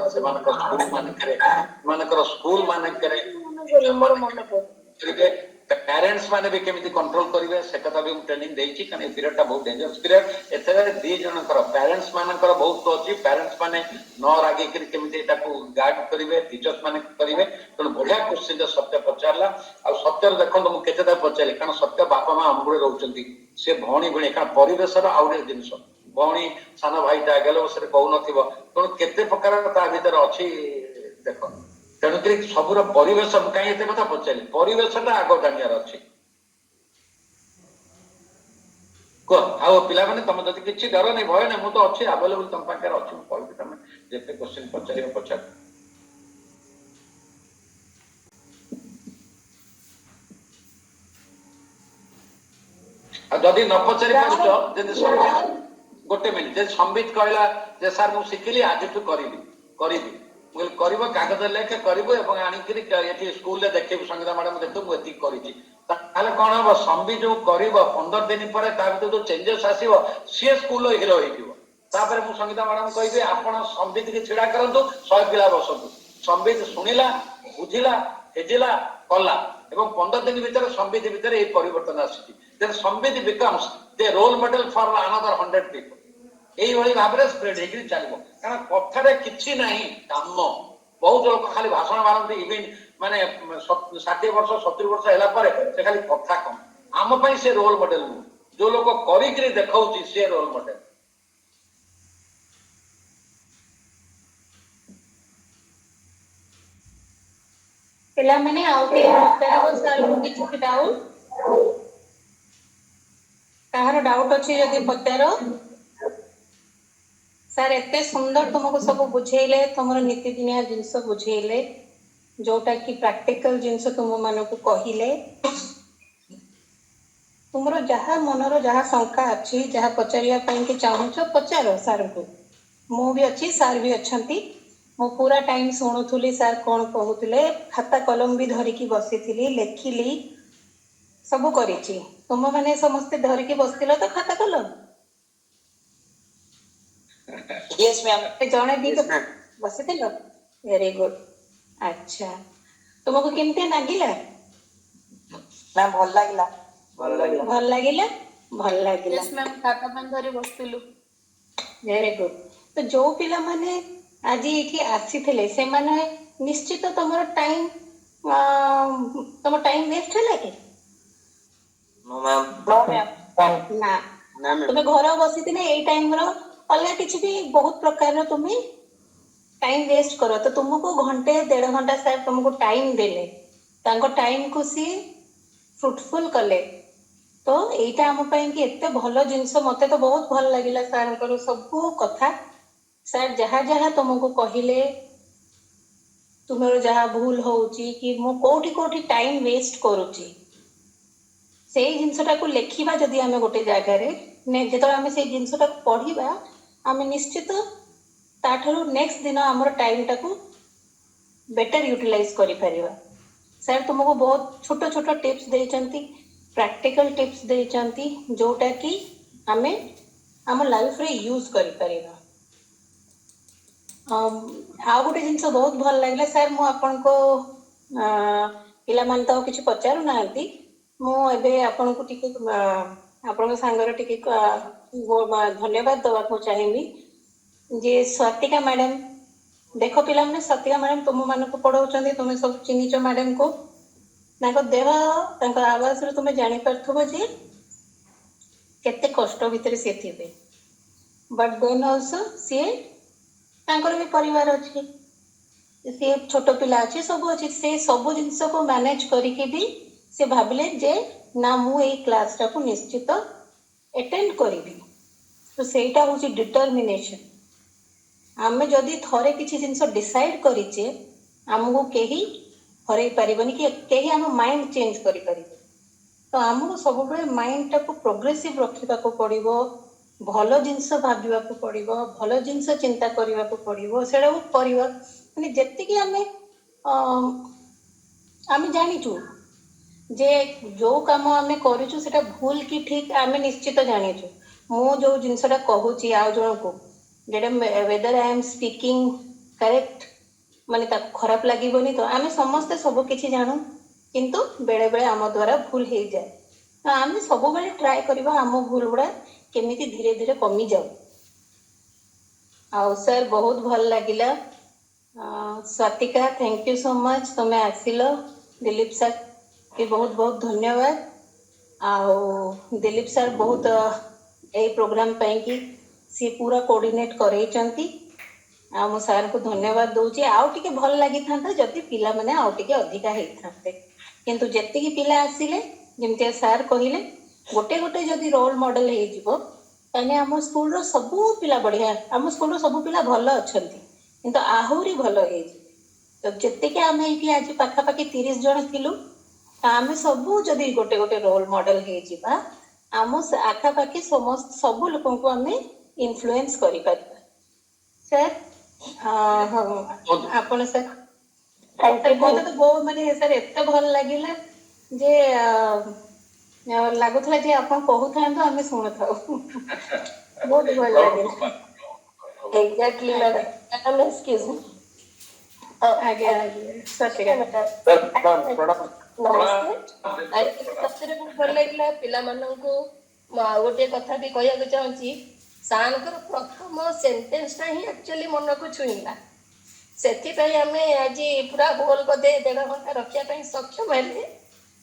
स्कूल मानकरे ମୋର ମନେ ପଡୁନି पेरेंट्स माने भी केमिति कंट्रोल करिवे से कथा भी ट्रेनिंग देछि कने पीरियड ता बहुत डेंजरस पीरियड एथरे दी जनकर पेरेंट्स मानकर बहुत अछि पेरेंट्स माने न रागी करी केमिति ताको गार्ड करिवे टीचर्स माने करिवे तो बढ़िया क्वेश्चन सत्य पचारला आ सत्य देखो मु केतेटा पचारली कारण सत्य बापा मां हमगुळे रहउचंती से भौणी भिणे कारण परिवेशर आउरे जिंस भौणी सान भाईटा गेलो से कहू नथिबो तो केते प्रकार ता भीतर अछि देखो तेणुक सबूर परिवेश कहीं एत कथा पचारि परिवेशटा आग जानियार अच्छे कह आ पिला माने तुम जदि किछि डर नहीं भय नहीं मु तो अच्छी अवेलेबल तुम पाखे अच्छी कहबी तुम जेते क्वेश्चन पचार पचार जदि न पचारि पारुछ जदि गोटे मिनिट जदि संबित कहला जे सर मु शिखिली आज ठू करिबी करिबो कागज लेखे करिबो एवं आनिकरी एठी स्कूल रे देखिबो संगीता मैडम देखतो मु एति करिछि ताले कोन हो संबि जो करिबो 15 दिन परे ता भीतर जो चेंजेस आसीबो सी स्कूल रो हीरो हेतिबो तापर मु संगीता मैडम कहबे आपण संबित के छिडा करंतु 100 पिला बसंतु संबित सुनिला बुझिला हेजिला कला एवं 15 दिन भीतर संबित भीतर ए परिवर्तन आसीछि then Sambit becomes the role model for another 100 people एई भली भाबरे स्प्रेड हेकि चलिबो कारण कथारे किछि नाही काम बहुत लोक खाली भाषण मारନ୍ତି इवन माने 60 वर्ष 70 वर्ष हैला परे से खाली कथा कम आम पई से रोल मॉडल जो लोक करी करी देखाउची से रोल मॉडल ପିଲାମାନେ ଆଉ କେହି ପଚାରିବ ସାରଙ୍କୁ କିଛି ଡାଉଟ କାହାର ଡାଉଟ୍ ଅଛି ଯଦି ପଚାର। ସାର୍ ଏତେ ସୁନ୍ଦର ତୁମକୁ ସବୁ ବୁଝେଇଲେ, ତମର ନୀତିଦିନିଆ ଜିନିଷ ବୁଝେଇଲେ, ଯୋଉଟା କି ପ୍ରାକ୍ଟିକାଲ ଜିନିଷ ତୁମ ମାନଙ୍କୁ କହିଲେ। ତୁମର ଯାହା ମନର ଯାହା ଶଙ୍କା ଅଛି, ଯାହା ପଚାରିବା ପାଇଁ କି ଚାହୁଁଛ ପଚାର ସାର୍ଙ୍କୁ। ମୁଁ ବି ଅଛି, ସାର୍ ବି ଅଛନ୍ତି। ମୁଁ ପୁରା ଟାଇମ୍ ଶୁଣୁଥିଲି ସାର୍ କ'ଣ କହୁଥିଲେ, ଖାତା କଲମ ବି ଧରିକି ବସିଥିଲି, ଲେଖିଲି, ସବୁ କରିଛି। ତୁମମାନେ ସମସ୍ତେ ଧରିକି ବସିଥିଲ ତ ଖାତା କଲମ? Yes ma'am. ଜଣେ ଦି Yes, ma'am. ବସିଥିଲ? Very good. ଆଚ୍ଛା, ତୁମକୁ କେମିତି ଲାଗିଲା? ମ୍ୟାମ୍ ଭଲ ଲାଗିଲା। ଭଲ ଲାଗିଲା। ଭଲ ଲାଗିଲା? ଭଲ ଲାଗିଲା। ଖାତା ପାନ ଧରି ବସିଥିଲୁ। Very good. ତ ଯୋଉ ପିଲାମାନେ ଆଜି ଏଠି ଆସିଥିଲେ ସେମାନେ ନିଶ୍ଚିତ ତମ ଟାଇମ୍ ୱେଷ୍ଟ ହେଲା କି? No ma'am. ନା। ନା ମ୍ୟାମ୍। ତୁମେ ଘର ବସିଥିଲେ ଏଇ ଟାଇମ୍ ର ଅଲଗା କିଛି ବି ବହୁତ ପ୍ରକାରର ତୁମେ ଟାଇମ୍ ୱେଷ୍ଟ କର। ତ ତୁମକୁ ଘଣ୍ଟେ 1.5 ଘଣ୍ଟା ସାର୍ ତୁମକୁ ଟାଇମ୍ ଦେଲେ, ତାଙ୍କ ଟାଇମ୍ କୁ ସିଏ ଫ୍ରୁଟଫୁଲ କଲେ। ତ ଏଇଟା ଆମ ପାଇଁ କି ଏତେ ଭଲ ଜିନିଷ। ମତେ ତ ବହୁତ ଭଲ ଲାଗିଲା ସାର୍ଙ୍କର ସବୁ କଥା। ସାର୍ ଯାହା ଯାହା ତୁମକୁ କହିଲେ, ତୁମର ଯାହା ଭୁଲ ହଉଛି କି ମୁଁ କୋଉଠି କୋଉଠି ଟାଇମ୍ ୱେଷ୍ଟ କରୁଛି, ସେଇ ଜିନିଷଟାକୁ ଲେଖିବା ଯଦି ଆମେ ଗୋଟେ ଜାଗାରେ, ଯେତେବେଳେ ଆମେ ସେଇ ଜିନିଷଟାକୁ ପଢିବା, ଆମେ ନିଶ୍ଚିତ ତାଠାରୁ ନେକ୍ସଟ ଦିନ ଆମର ଟାଇମ୍ଟାକୁ ବେଟର ୟୁଟିଲାଇଜ କରିପାରିବା। ସାର୍ ତୁମକୁ ବହୁତ ଛୋଟ ଛୋଟ ଟିପ୍ସ ଦେଇଛନ୍ତି, ପ୍ରାକ୍ଟିକାଲ ଟିପ୍ସ ଦେଇଛନ୍ତି, ଯୋଉଟା କି ଆମେ ଆମ ଲାଇଫରେ ୟୁଜ କରିପାରିବା। ଆଉ ଗୋଟେ ଜିନିଷ ବହୁତ ଭଲ ଲାଗିଲା ସାର୍, ମୁଁ ଆପଣଙ୍କ ପିଲାମାନେ ତ ଆଉ କିଛି ପଚାରୁନାହାନ୍ତି, ମୁଁ ଏବେ ଆପଣଙ୍କୁ ଟିକେ ଆପଣଙ୍କ ସାଙ୍ଗରେ ଟିକେ ଧନ୍ୟବାଦ ଦେବାକୁ ଚାହିଁବି ଯେ ସ୍ୱାତିକା ମ୍ୟାଡାମ, ଦେଖ ପିଲାମାନେ, ସ୍ୱାତିକା ମ୍ୟାଡାମ ତୁମମାନଙ୍କୁ ପଢଉଛନ୍ତି, ତୁମେ ସବୁ ଚିହ୍ନିଛ ମ୍ୟାଡାମକୁ। ତାଙ୍କ ଦେହ, ତାଙ୍କ ଆବାଜରୁ ତୁମେ ଜାଣିପାରୁଥିବ ଯେ କେତେ କଷ୍ଟ ଭିତରେ ସିଏ ଥିବେ। ବଟ୍ ଦେନ୍ ଅଲସୋ ସିଏ, ତାଙ୍କର ବି ପରିବାର ଅଛି, ସିଏ ଛୋଟ ପିଲା ଅଛି, ସବୁ ଅଛି, ସେ ସବୁ ଜିନିଷକୁ ମ୍ୟାନେଜ କରିକି ବି ସେ ଭାବିଲେ ଯେ ନା ମୁଁ ଏଇ କ୍ଲାସଟାକୁ ନିଶ୍ଚିତ ଆଟେଣ୍ଡ କରିବି। ତ ସେଇଟା ହଉଛି ଡିଟରମିନେସନ। ଆମେ ଯଦି ଥରେ କିଛି ଜିନିଷ ଡିସାଇଡ କରିଛେ, ଆମକୁ କେହି ହରେଇ ପାରିବନି, କି କେହି ଆମ ମାଇଣ୍ଡ ଚେଞ୍ଜ କରିପାରିବେ। ତ ଆମକୁ ସବୁବେଳେ ମାଇଣ୍ଡଟାକୁ ପ୍ରୋଗ୍ରେସିଭ ରଖିବାକୁ ପଡିବ, ଭଲ ଜିନିଷ ଭାବିବାକୁ ପଡିବ, ଭଲ ଜିନିଷ ଚିନ୍ତା କରିବାକୁ ପଡିବ, ସେଇଟାକୁ କରିବା। ମାନେ ଯେତିକି ଆମେ ଜାଣିଛୁ ଯେ ଯୋଉ କାମ ଆମେ କରୁଛୁ ସେଟା ଭୁଲ କି ଠିକ ଆମେ ନିଶ୍ଚିତ ଜାଣିଛୁ। ମୁଁ ଯୋଉ ଜିନିଷଟା କହୁଛି ଆଉ ଜଣଙ୍କୁ, ଯେଟା whether I am speaking correct, ମାନେ ତାକୁ ଖରାପ ଲାଗିବନି ତ, ଆମେ ସମସ୍ତେ ସବୁ କିଛି ଜାଣୁ, କିନ୍ତୁ ବେଳେ ବେଳେ ଆମ ଦ୍ୱାରା ଭୁଲ ହେଇଯାଏ। ତ ଆମେ ସବୁବେଳେ ଟ୍ରାଏ କରିବା ଆମ ଭୁଲ ଗୁଡା କେମିତି ଧୀରେ ଧୀରେ କମିଯାଉ। ଆଉ ସାର୍ ବହୁତ ଭଲ ଲାଗିଲା। Swatika, thank you so much, ତମେ ଆସିଲ। ଦିଲ୍ଲୀପ ସାର୍ କି ବହୁତ ବହୁତ ଧନ୍ୟବାଦ। ଆଉ ଦିଲ୍ଲୀପ ସାର୍ ବହୁତ ଏଇ ପ୍ରୋଗ୍ରାମ ପାଇଁ କି ସିଏ ପୁରା କୋଅର୍ଡିନେଟ କରେଇଛନ୍ତି। ଆଉ ମୁଁ ସାର୍ଙ୍କୁ ଧନ୍ୟବାଦ ଦଉଛି। ଆଉ ଟିକେ ଭଲ ଲାଗିଥାନ୍ତା ଯଦି ପିଲାମାନେ ଆଉ ଟିକେ ଅଧିକା ହେଇଥାନ୍ତେ, କିନ୍ତୁ ଯେତିକି ପିଲା ଆସିଲେ, ଯେମିତି ସାର୍ କହିଲେ, ଗୋଟେ ଗୋଟେ ଯଦି ରୋଲ ମଡେଲ ହେଇଯିବ, ତାହେଲେ ଆମ ସ୍କୁଲର ସବୁ ପିଲା ବଢିଆ, ଆମ ସ୍କୁଲର ସବୁ ପିଲା ଭଲ ଅଛନ୍ତି, କିନ୍ତୁ ଆହୁରି ଭଲ ହେଇଯିବେ। ତ ଯେତିକି ଆମେ ଏଇଠି ଆଜି ପାଖାପାଖି 30 ଜଣ ଥିଲୁ, ଆମେ ସବୁ ଯଦି ଗୋଟେ ଗୋଟେ ରୋଲ ମଡେଲ ହେଇଯିବା, ଆମ ଆଖାପାଖି ସବୁ ଲୋକଙ୍କୁ ଆମେ ଇନଫ୍ଲୁଏନ୍ସ କରିପାରିବା। ସାର୍ ଆପଣ ସାର୍ ମତେ ତ ବହୁତ ମାନେ ସାର୍ ଏତେ ଭଲ ଲାଗିଲା ଯେ ଲାଗୁଥିଲା ଯେ ଆପଣ କହୁଥାନ୍ତୁ ଆମେ ଶୁଣୁଥାଉ। ବହୁତ ଭଲ ଲାଗିଲା। Exactly, madam. Madam, excuse me. ଆଜ୍ଞା ଆଜ୍ଞା ସ୍ୱାତିକା ନମସ୍ତେ। ସତରେ ବହୁତ ଭଲ ଲାଗିଲା। ପିଲାମାନଙ୍କୁ ମୁଁ ଆଉ ଗୋଟିଏ କଥା ବି କହିବାକୁ ଚାହୁଁଛି, ସାର୍ଙ୍କର ପ୍ରଥମ ସେଣ୍ଟେନ୍ସଟା ହିଁ ଆକ୍ଚୁଆଲି ମନକୁ ଛୁଇଁଲା। ସେଥିପାଇଁ ଆମେ ଆଜି ପୁରା ହୋଲ ବୋଧେ 1.5 ଘଣ୍ଟା ରଖିବା ପାଇଁ ସକ୍ଷମ ହେଲେ।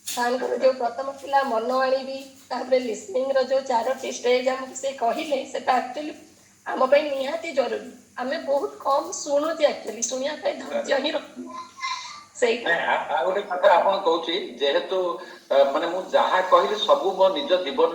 ସାର୍ଙ୍କର ଯୋଉ ପ୍ରଥମ ଥିଲା ମନ ଆଣିବି, ତାପରେ ଲିସନିଂର ଯୋଉ 4ଟି ଷ୍ଟେଜ୍ ଆମକୁ ସେ କହିଲେ, ସେଟା ଆକ୍ଚୁଆଲି ଆମ ପାଇଁ ନିହାତି ଜରୁରୀ। ଆମେ ବହୁତ କମ୍ ଶୁଣୁଛେ, ଆକ୍ଚୁଆଲି ଶୁଣିବା ପାଇଁ ଧୈର୍ଯ୍ୟ ହିଁ ରଖୁନୁ। ସେଇଟା ଆଉ ଗୋଟେ କଥା ଆପଣ କହୁଛି, ଯେହେତୁ ମାନେ ମୁଁ ଯାହା କହିଲି ସବୁ ମୋ ନିଜ ଜୀବନ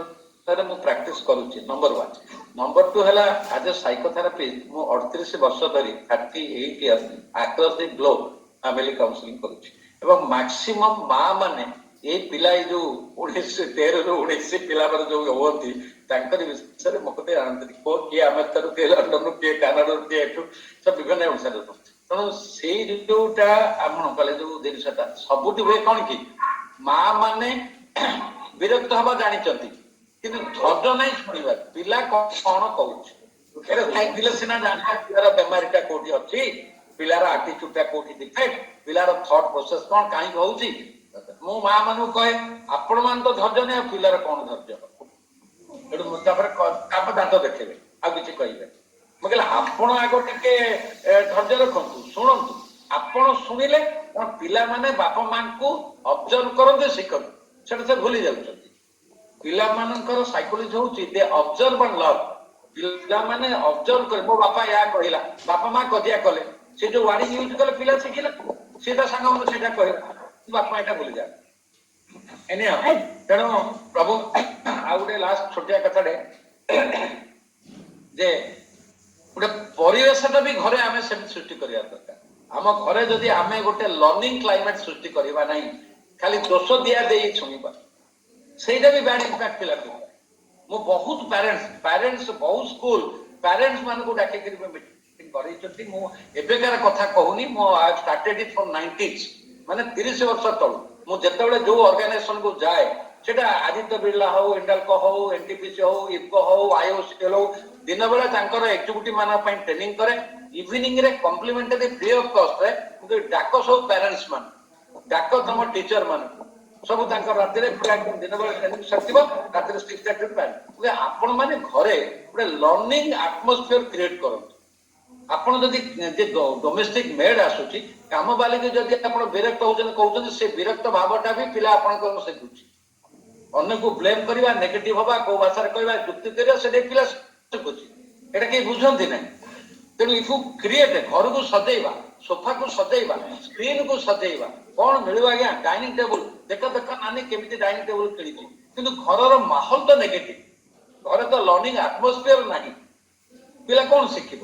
ତାରେ ମୁଁ ପ୍ରାକ୍ଟିସ କରୁଛି ନମ୍ବର 1। ନମ୍ବର 2 ହେଲା ଆଜ ଏ ସାଇକୋଥେରାପିଷ୍ଟ ମୁଁ 38 ବର୍ଷ ଧରି 38 ଇୟର୍ସ ଆକ୍ରସ୍ ଦି ଗ୍ଲୋବ ଫ୍ୟାମିଲି କାଉନସିଲିଂ କରୁଛି ଏବଂ ମ୍ୟାକ୍ସିମମ୍ ମା ମାନେ ଏଇ ପିଲା ଏଇ ଯୋଉ 13 ରୁ 19 ପିଲାମାନେ ଯୋଉ ହୁଅନ୍ତି ତାଙ୍କରି ବିଷୟରେ ମୋତେ ଜାଣନ୍ତି କିଏ ଆମେରିକାରୁ କିଏ ଲଣ୍ଡନରୁ କିଏ କାନାଡାରୁ କିଏ ଏଠୁ ସବୁ ବିଭିନ୍ନ ଓଡ଼ିଶାରୁ ତେଣୁ ସେଇ ଯୋଉଟା ଆପଣ କଲେ ଯୋଉ ଜିନିଷଟା ସବୁଠି ହୁଏ କଣ କି ମା ମାନେ ବିରକ୍ତ ହବା ଜାଣିଛନ୍ତି କିନ୍ତୁ ଧୈର୍ଯ୍ୟ ନାହିଁ ଶୁଣିବା ପିଲା କଣ କହୁଛି ପିଲା ସିନା ଜାଣିବା ପିଲାର ବେମାରୀଟା କୋଉଠି ଅଛି ପିଲାର ଆଟିଚ୍ୟୁଡଟା କୋଉଠି ଡିଫେକ୍ଟ ପିଲାର ଥଟ୍ ପ୍ରୋସେସ କଣ କାହିଁକି ହଉଛି ମୁଁ ମା ମାନଙ୍କୁ କହେ ଆପଣ ମାନେ ତ ଧୈର୍ଯ୍ୟ ନାହିଁ ଆଉ ପିଲାର କଣ ଧୈର୍ଯ୍ୟ ଏଠୁ ତାପରେ ଦାନ୍ତ ଦେଖେଇବେ ଆଉ କିଛି କହିବେ ମୁଁ କହିଲି ଆପଣ ଆଗ ଟିକେ ଧୈର୍ଯ୍ୟ ରଖନ୍ତୁ ଶୁଣନ୍ତୁ ଆପଣ ଶୁଣିଲେ କଣ ପିଲାମାନେ ବାପା ମାଙ୍କୁ ଅବଜର୍ଭ କରନ୍ତି ଶିଖନ୍ତି ସେଟା ସେ ଭୁଲି ଯାଉଛନ୍ତି ପିଲାମାନଙ୍କର ସାଇକୋଲୋଜି ହଉଛି ଦେ ଅବଜର୍ଭ ଆଣ୍ଡ ଲଭ ପିଲାମାନେ ଅବଜର୍ଭ କରେ ମୋ ବାପା ଏହା କହିଲା ବାପା ମା କଜିଆ କଲେ ସେ ଯୋଉ ୱାର୍ଡିଂ ୟୁଜ କଲେ ପିଲା ଶିଖିଲା ସେ ତା ସାଙ୍ଗମାନଙ୍କୁ ସେଇଟା କହିଲା ବାପା ଏଇଟା ଭୁଲିଯାଏ ତେଣୁ ପ୍ରଭୁ ଆଉ ଗୋଟେ ଲାଷ୍ଟ ଛୋଟିଆ କଥାଟେ ଯେ ଗୋଟେ ପରିବେଶଟା ବି ଘରେ ଆମେ ସେମିତି ସୃଷ୍ଟି କରିବା ଦରକାର ଆମ ଘରେ ଯଦି ଆମେ ଗୋଟେ ଲର୍ଣ୍ଣିଂ କ୍ଲାଇମେଟ ସୃଷ୍ଟି କରିବା ନାହିଁ ଖାଲି ଦୋଷ ଦିଆ ଦେଇ ଶୁଣିବା ସେଇଟା ବି ବ୍ୟାଡ୍ ଇମ୍ପାକ୍ଟ ପିଲାକୁ ମୁଁ ବହୁତ ପ୍ୟାରେଣ୍ଟସ ବହୁତ ସ୍କୁଲ ପ୍ୟାରେଣ୍ଟସ ମାନଙ୍କୁ ଡାକିକିରି ମିଟିଂ କରେଇଛନ୍ତି ମୁଁ ଏବେକାର କଥା କହୁନି ମୁଁ I started eat from 90s ମାନେ 30 ବର୍ଷ ତଳୁ ମୁଁ ଯେତେବେଳେ ଯୋଉ ଅର୍ଗାନାଇଜେସନ କୁ ଯାଏ ସେଟା ଆଦିତ୍ୟ ବିର୍ଲା ହଉ ଇଣ୍ଡାଲକୋ ହଉ ଏନଟିପିସି ହଉ ଇଫକୋ ହଉ ଆଇଓସିଏଲ ହଉ ଦିନ ବେଳେ ତାଙ୍କର ଏକ୍ଜିକ୍ୟୁଟିଭ ମାନଙ୍କ ପାଇଁ ଟ୍ରେନିଂ କରେ ଇଭିନିଂ ରେ କମ୍ପ୍ଲିମେଣ୍ଟାରୀ ଫ୍ରି ଅଫ କଷ୍ଟରେ ଡାକ ସବୁ ପ୍ୟାରେଣ୍ଟସ ମାନଙ୍କୁ ଡାକ ତମ ଟିଚର ମାନଙ୍କୁ ସବୁ ତାଙ୍କର ରାତିରେ ଦିନ ବେଳେ ଟ୍ରେନିଂ ସରିଥିବ ରାତିରେ 6:30 ଆପଣ ମାନେ ଘରେ ଗୋଟେ ଲର୍ଣ୍ଣିଂ ଆଟମୋସ୍ଫିୟର କ୍ରିଏଟ କରନ୍ତୁ ଆପଣ ଯଦି ଯେ ଡୋମେଷ୍ଟିକ ମେଡ୍ ଆସୁଛି କାମ ବାଲିକି ଯଦି ଆପଣ ବିରକ୍ତ ହଉଛନ୍ତି କହୁଛନ୍ତି ସେ ବିରକ୍ତ ଭାବଟା ବି ପିଲା ଆପଣଙ୍କର ଶିଖୁଛି ଅନ୍ୟକୁ ବ୍ଲେମ କରିବା ନେଗେଟିଭ ହବା କୋଉ ଭାଷାରେ କହିବା ଯୁକ୍ତି କରିବା ସେଟା ପିଲା ଶିଖୁଛି ଏଟା କେହି ବୁଝନ୍ତି ନାହିଁ ତେଣୁ ଇଫୁ କ୍ରିଏଟ ଘରକୁ ସଜେଇବା ସୋଫାକୁ ସଜେଇବା ସ୍କ୍ରିନକୁ ସଜେଇବା କଣ ମିଳିବ ଆଜ୍ଞା ଡାଇନିଂ ଟେବୁଲ ଦେଖ ନାନୀ କେମିତି ଡାଇନିଂ ଟେବୁଲ କିଣିଛି କିନ୍ତୁ ଘରର ମାହୋଲ ତ ନେଗେଟିଭ ଘରେ ତ ଲର୍ଣ୍ଣିଂ ଆଟମୋସ୍ଫିୟର ନାହିଁ ପିଲା କଣ ଶିଖିବ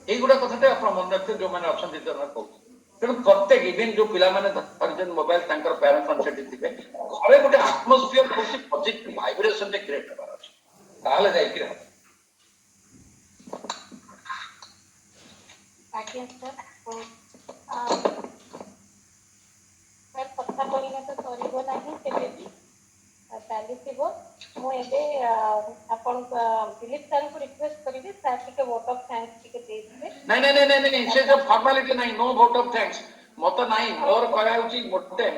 এইগুলা কথাটা আপনার মনে রাখতে যে অনেক কହୁଛି ତେଣୁ ପ୍ରତ୍ୟେକ ଇଭେନ୍ ଯୋଉ ପିଲାମାନେ ଧରିଛନ୍ତି ମୋବାଇଲ ତାଙ୍କର ପ୍ୟାରେଣ୍ଟସ୍ ମାନେ ସେଠି ଥିବେ ଘରେ ଗୋଟେ ଆଟମୋସ୍ଫିୟର ହଉଛି ପଜିଟିଭ ଭାଇବ୍ରେସନ ଟେ କ୍ରିଏଟ ହେବାର ଅଛି ତାହେଲେ ଯାଇକି ହବ ଆଜ୍ଞା ସାର୍ କଥା କହିବା ତ ସରିବ ନାହିଁ କେବେ ବି ଚାଲିଥିବ ମୁଁ ଏବେ ଆପଣ ଦିଲ୍ଲୀପ ସାର୍ଙ୍କୁ ରିକ୍ୱେଷ୍ଟ କରିବି ସାର୍ ଟିକେ ଭୋଟ ଅଫ୍ ଥ୍ୟାଙ୍କ୍ସ ଟିକେ ଦେଇଥିବେ ନାଇଁ ସେ ଯୋଉ ଫର୍ମାଲିଟି ନାହିଁ ନୋ ଭୋଟ ଅଫ ଥ୍ୟାଙ୍କ୍ସ ମତେ ନାହିଁ ମୋର କହିବା ହଉଛି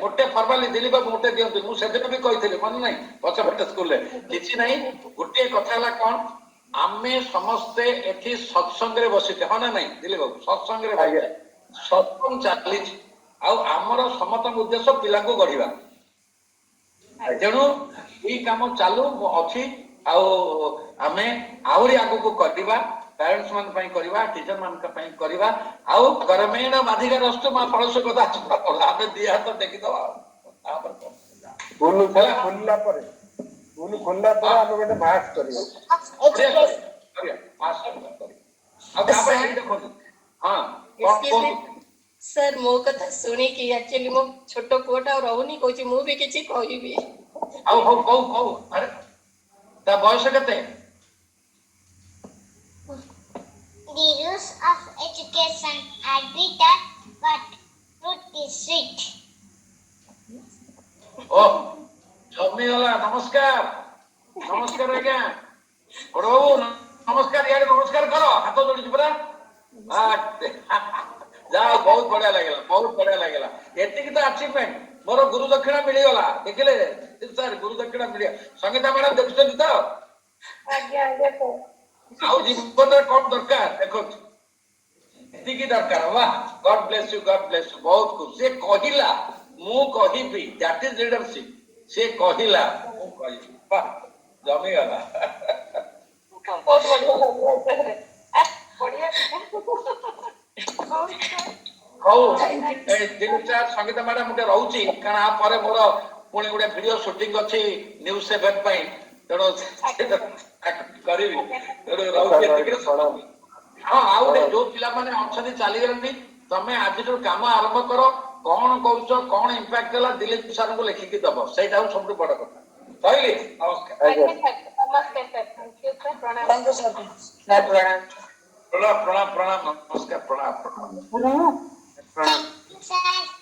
ଗୋଟେ ଫର୍ମାଲିଟି ଦିଲ୍ଲୀପ ଗୋଟେ ଦିଅନ୍ତୁ ମୁଁ ସେଦିନ ବି କହିଥିଲି ମନେ ନାହିଁ ପଛପଟେ ସ୍କୁଲରେ କିଛି ନାହିଁ ଗୋଟିଏ କଥା ହେଲା କଣ ଆମେ ସମସ୍ତେ ଏଠି ସତ୍ସଙ୍ଗରେ ବସିଛେ ହଁ ନା ନାଇଁ ଦିଲ୍ଲୀପ ବାବୁ ସତ୍ସଙ୍ଗରେ ବସିଛେ ସତ୍ସଙ୍ଗ ଚାଲିଛି ଆଉ ଆମର ସମସ୍ତଙ୍କ ଉଦ୍ଦେଶ୍ୟ ପିଲାଙ୍କୁ ଗଢିବା ତେଣୁ ଏଇ କାମ ଚାଲୁ ଅଛି ଆଉ ଆମେ ଆହୁରି ଆଗକୁ କରିବା ପ୍ୟାରେଣ୍ଟସ୍ ମାନଙ୍କ ପାଇଁ କରିବା ଟିଚର ମାନଙ୍କ ପାଇଁ କରିବା ଆଉ କ୍ରମେଣ ବାଧିକାର ଅସ୍ତୁ ମା ପଳସ କଥା ଆମେ ଦି ହାତ ଟେକିଦବା ତାପରେ ସ୍କୁଲ ଖୋଲିଲା ପରେ ଆମେ ଗୋଟେ ମାର୍ଚ କରିବା ଆଉ ତାପରେ ଏଇ ଦେଖନ୍ତୁ ହଁ କଣ କୁହନ୍ତୁ ସାର୍ ମୋ କଥା ଶୁଣିକି ଆକ୍ଚୁଆଲି ମୋ ଛୋଟ ପୁଅଟା ଆଉ ରହୁନି କହୁଛି ମୁଁ ବି କିଛି କହିବି ଆଉ କହୁ ଆରେ ତା ବୟସ କେତେ The rules of education are bitter, but truth is sweet. ଓ ଜମିଗଲା ନମସ୍କାର ଆଜ୍ଞା ବଡ ବାବୁ ନମସ୍କାର ଇଆଡେ ନମସ୍କାର କର ହାତ ଯୋଡିଛି ପରା ଯାହା ବହୁତ ବଢିଆ ଲାଗିଲା ଏତିକି ତ ଆଚିଭମେଣ୍ଟ ମୋର ଗୁରୁ ଦକ୍ଷିଣା ମିଳିଗଲା ଦେଖିଲେ ସାର୍ ଗୁରୁ ଦକ୍ଷିଣା ମିଳିବ ସଙ୍ଗୀତା ମ୍ୟାଡାମ ଦେଖୁଛନ୍ତି ତ ଆଜ୍ଞା ସାର୍ ଆଉ ଜୀବନରେ କଣ ଦରକାର ଦେଖନ୍ତୁ ଏତିକି ଦରକାର ବା ଗଡ ବ୍ଲେସ ୟୁ ବହୁତ ଖୁସି ସେ କହିଲା ମୁଁ କହିବି ଦ୍ୟାଟ ଇଜ ଲିଡରସିପ ସେ କହିଲା ମୁଁ କହିବି ବା ଜମିଗଲା ବହୁତ ବଢିଆ ହଉ ସଙ୍ଗୀତ ମ୍ୟାଡାମ ଗୋଟେ ରହୁଛି କାରଣ ଆ ପରେ ମୋର ପୁଣି ଗୋଟେ ଭିଡିଓ ସୁଟିଂ ଅଛି ନ୍ୟୁଜ 7 ପାଇଁ ତେଣୁ କରିବି ତେଣୁ ରହୁଛି ଏତିକିରେ ପ୍ରଣାମ। ହଁ ଆଉ ଗୋଟେ ଯୋଉ ପିଲାମାନେ ଅଛନ୍ତି ଚାଲିଗଲେଣି ତମେ ଆଜିଠୁ କାମ ଆରମ୍ଭ କର କଣ କରୁଛ କଣ ଇମ୍ପାକ୍ଟ ହେଲା ଦିଲ୍ଲୀପ ସାରଙ୍କୁ ଲେଖିକି ଦବ ସେଇଟା ହଉଛି ସବୁଠୁ ବଡ କଥା କହିଲି ନମସ୍କାର ଆଜ୍ଞା ନମସ୍କାର ସାର୍ ଥ୍ୟାଙ୍କ ୟୁ ସାର୍ ପ୍ରଣାମ ଥ୍ୟାଙ୍କ ୟୁ ସାର୍ ପ୍ରଣାମ। ପ୍ରଣାମ ପ୍ରଣାମ ପ୍ରଣାମ ନମସ୍କାର ପ୍ରଣାମ ପ୍ରଣାମ। ପ୍ରଣାମ। Thank you, sir.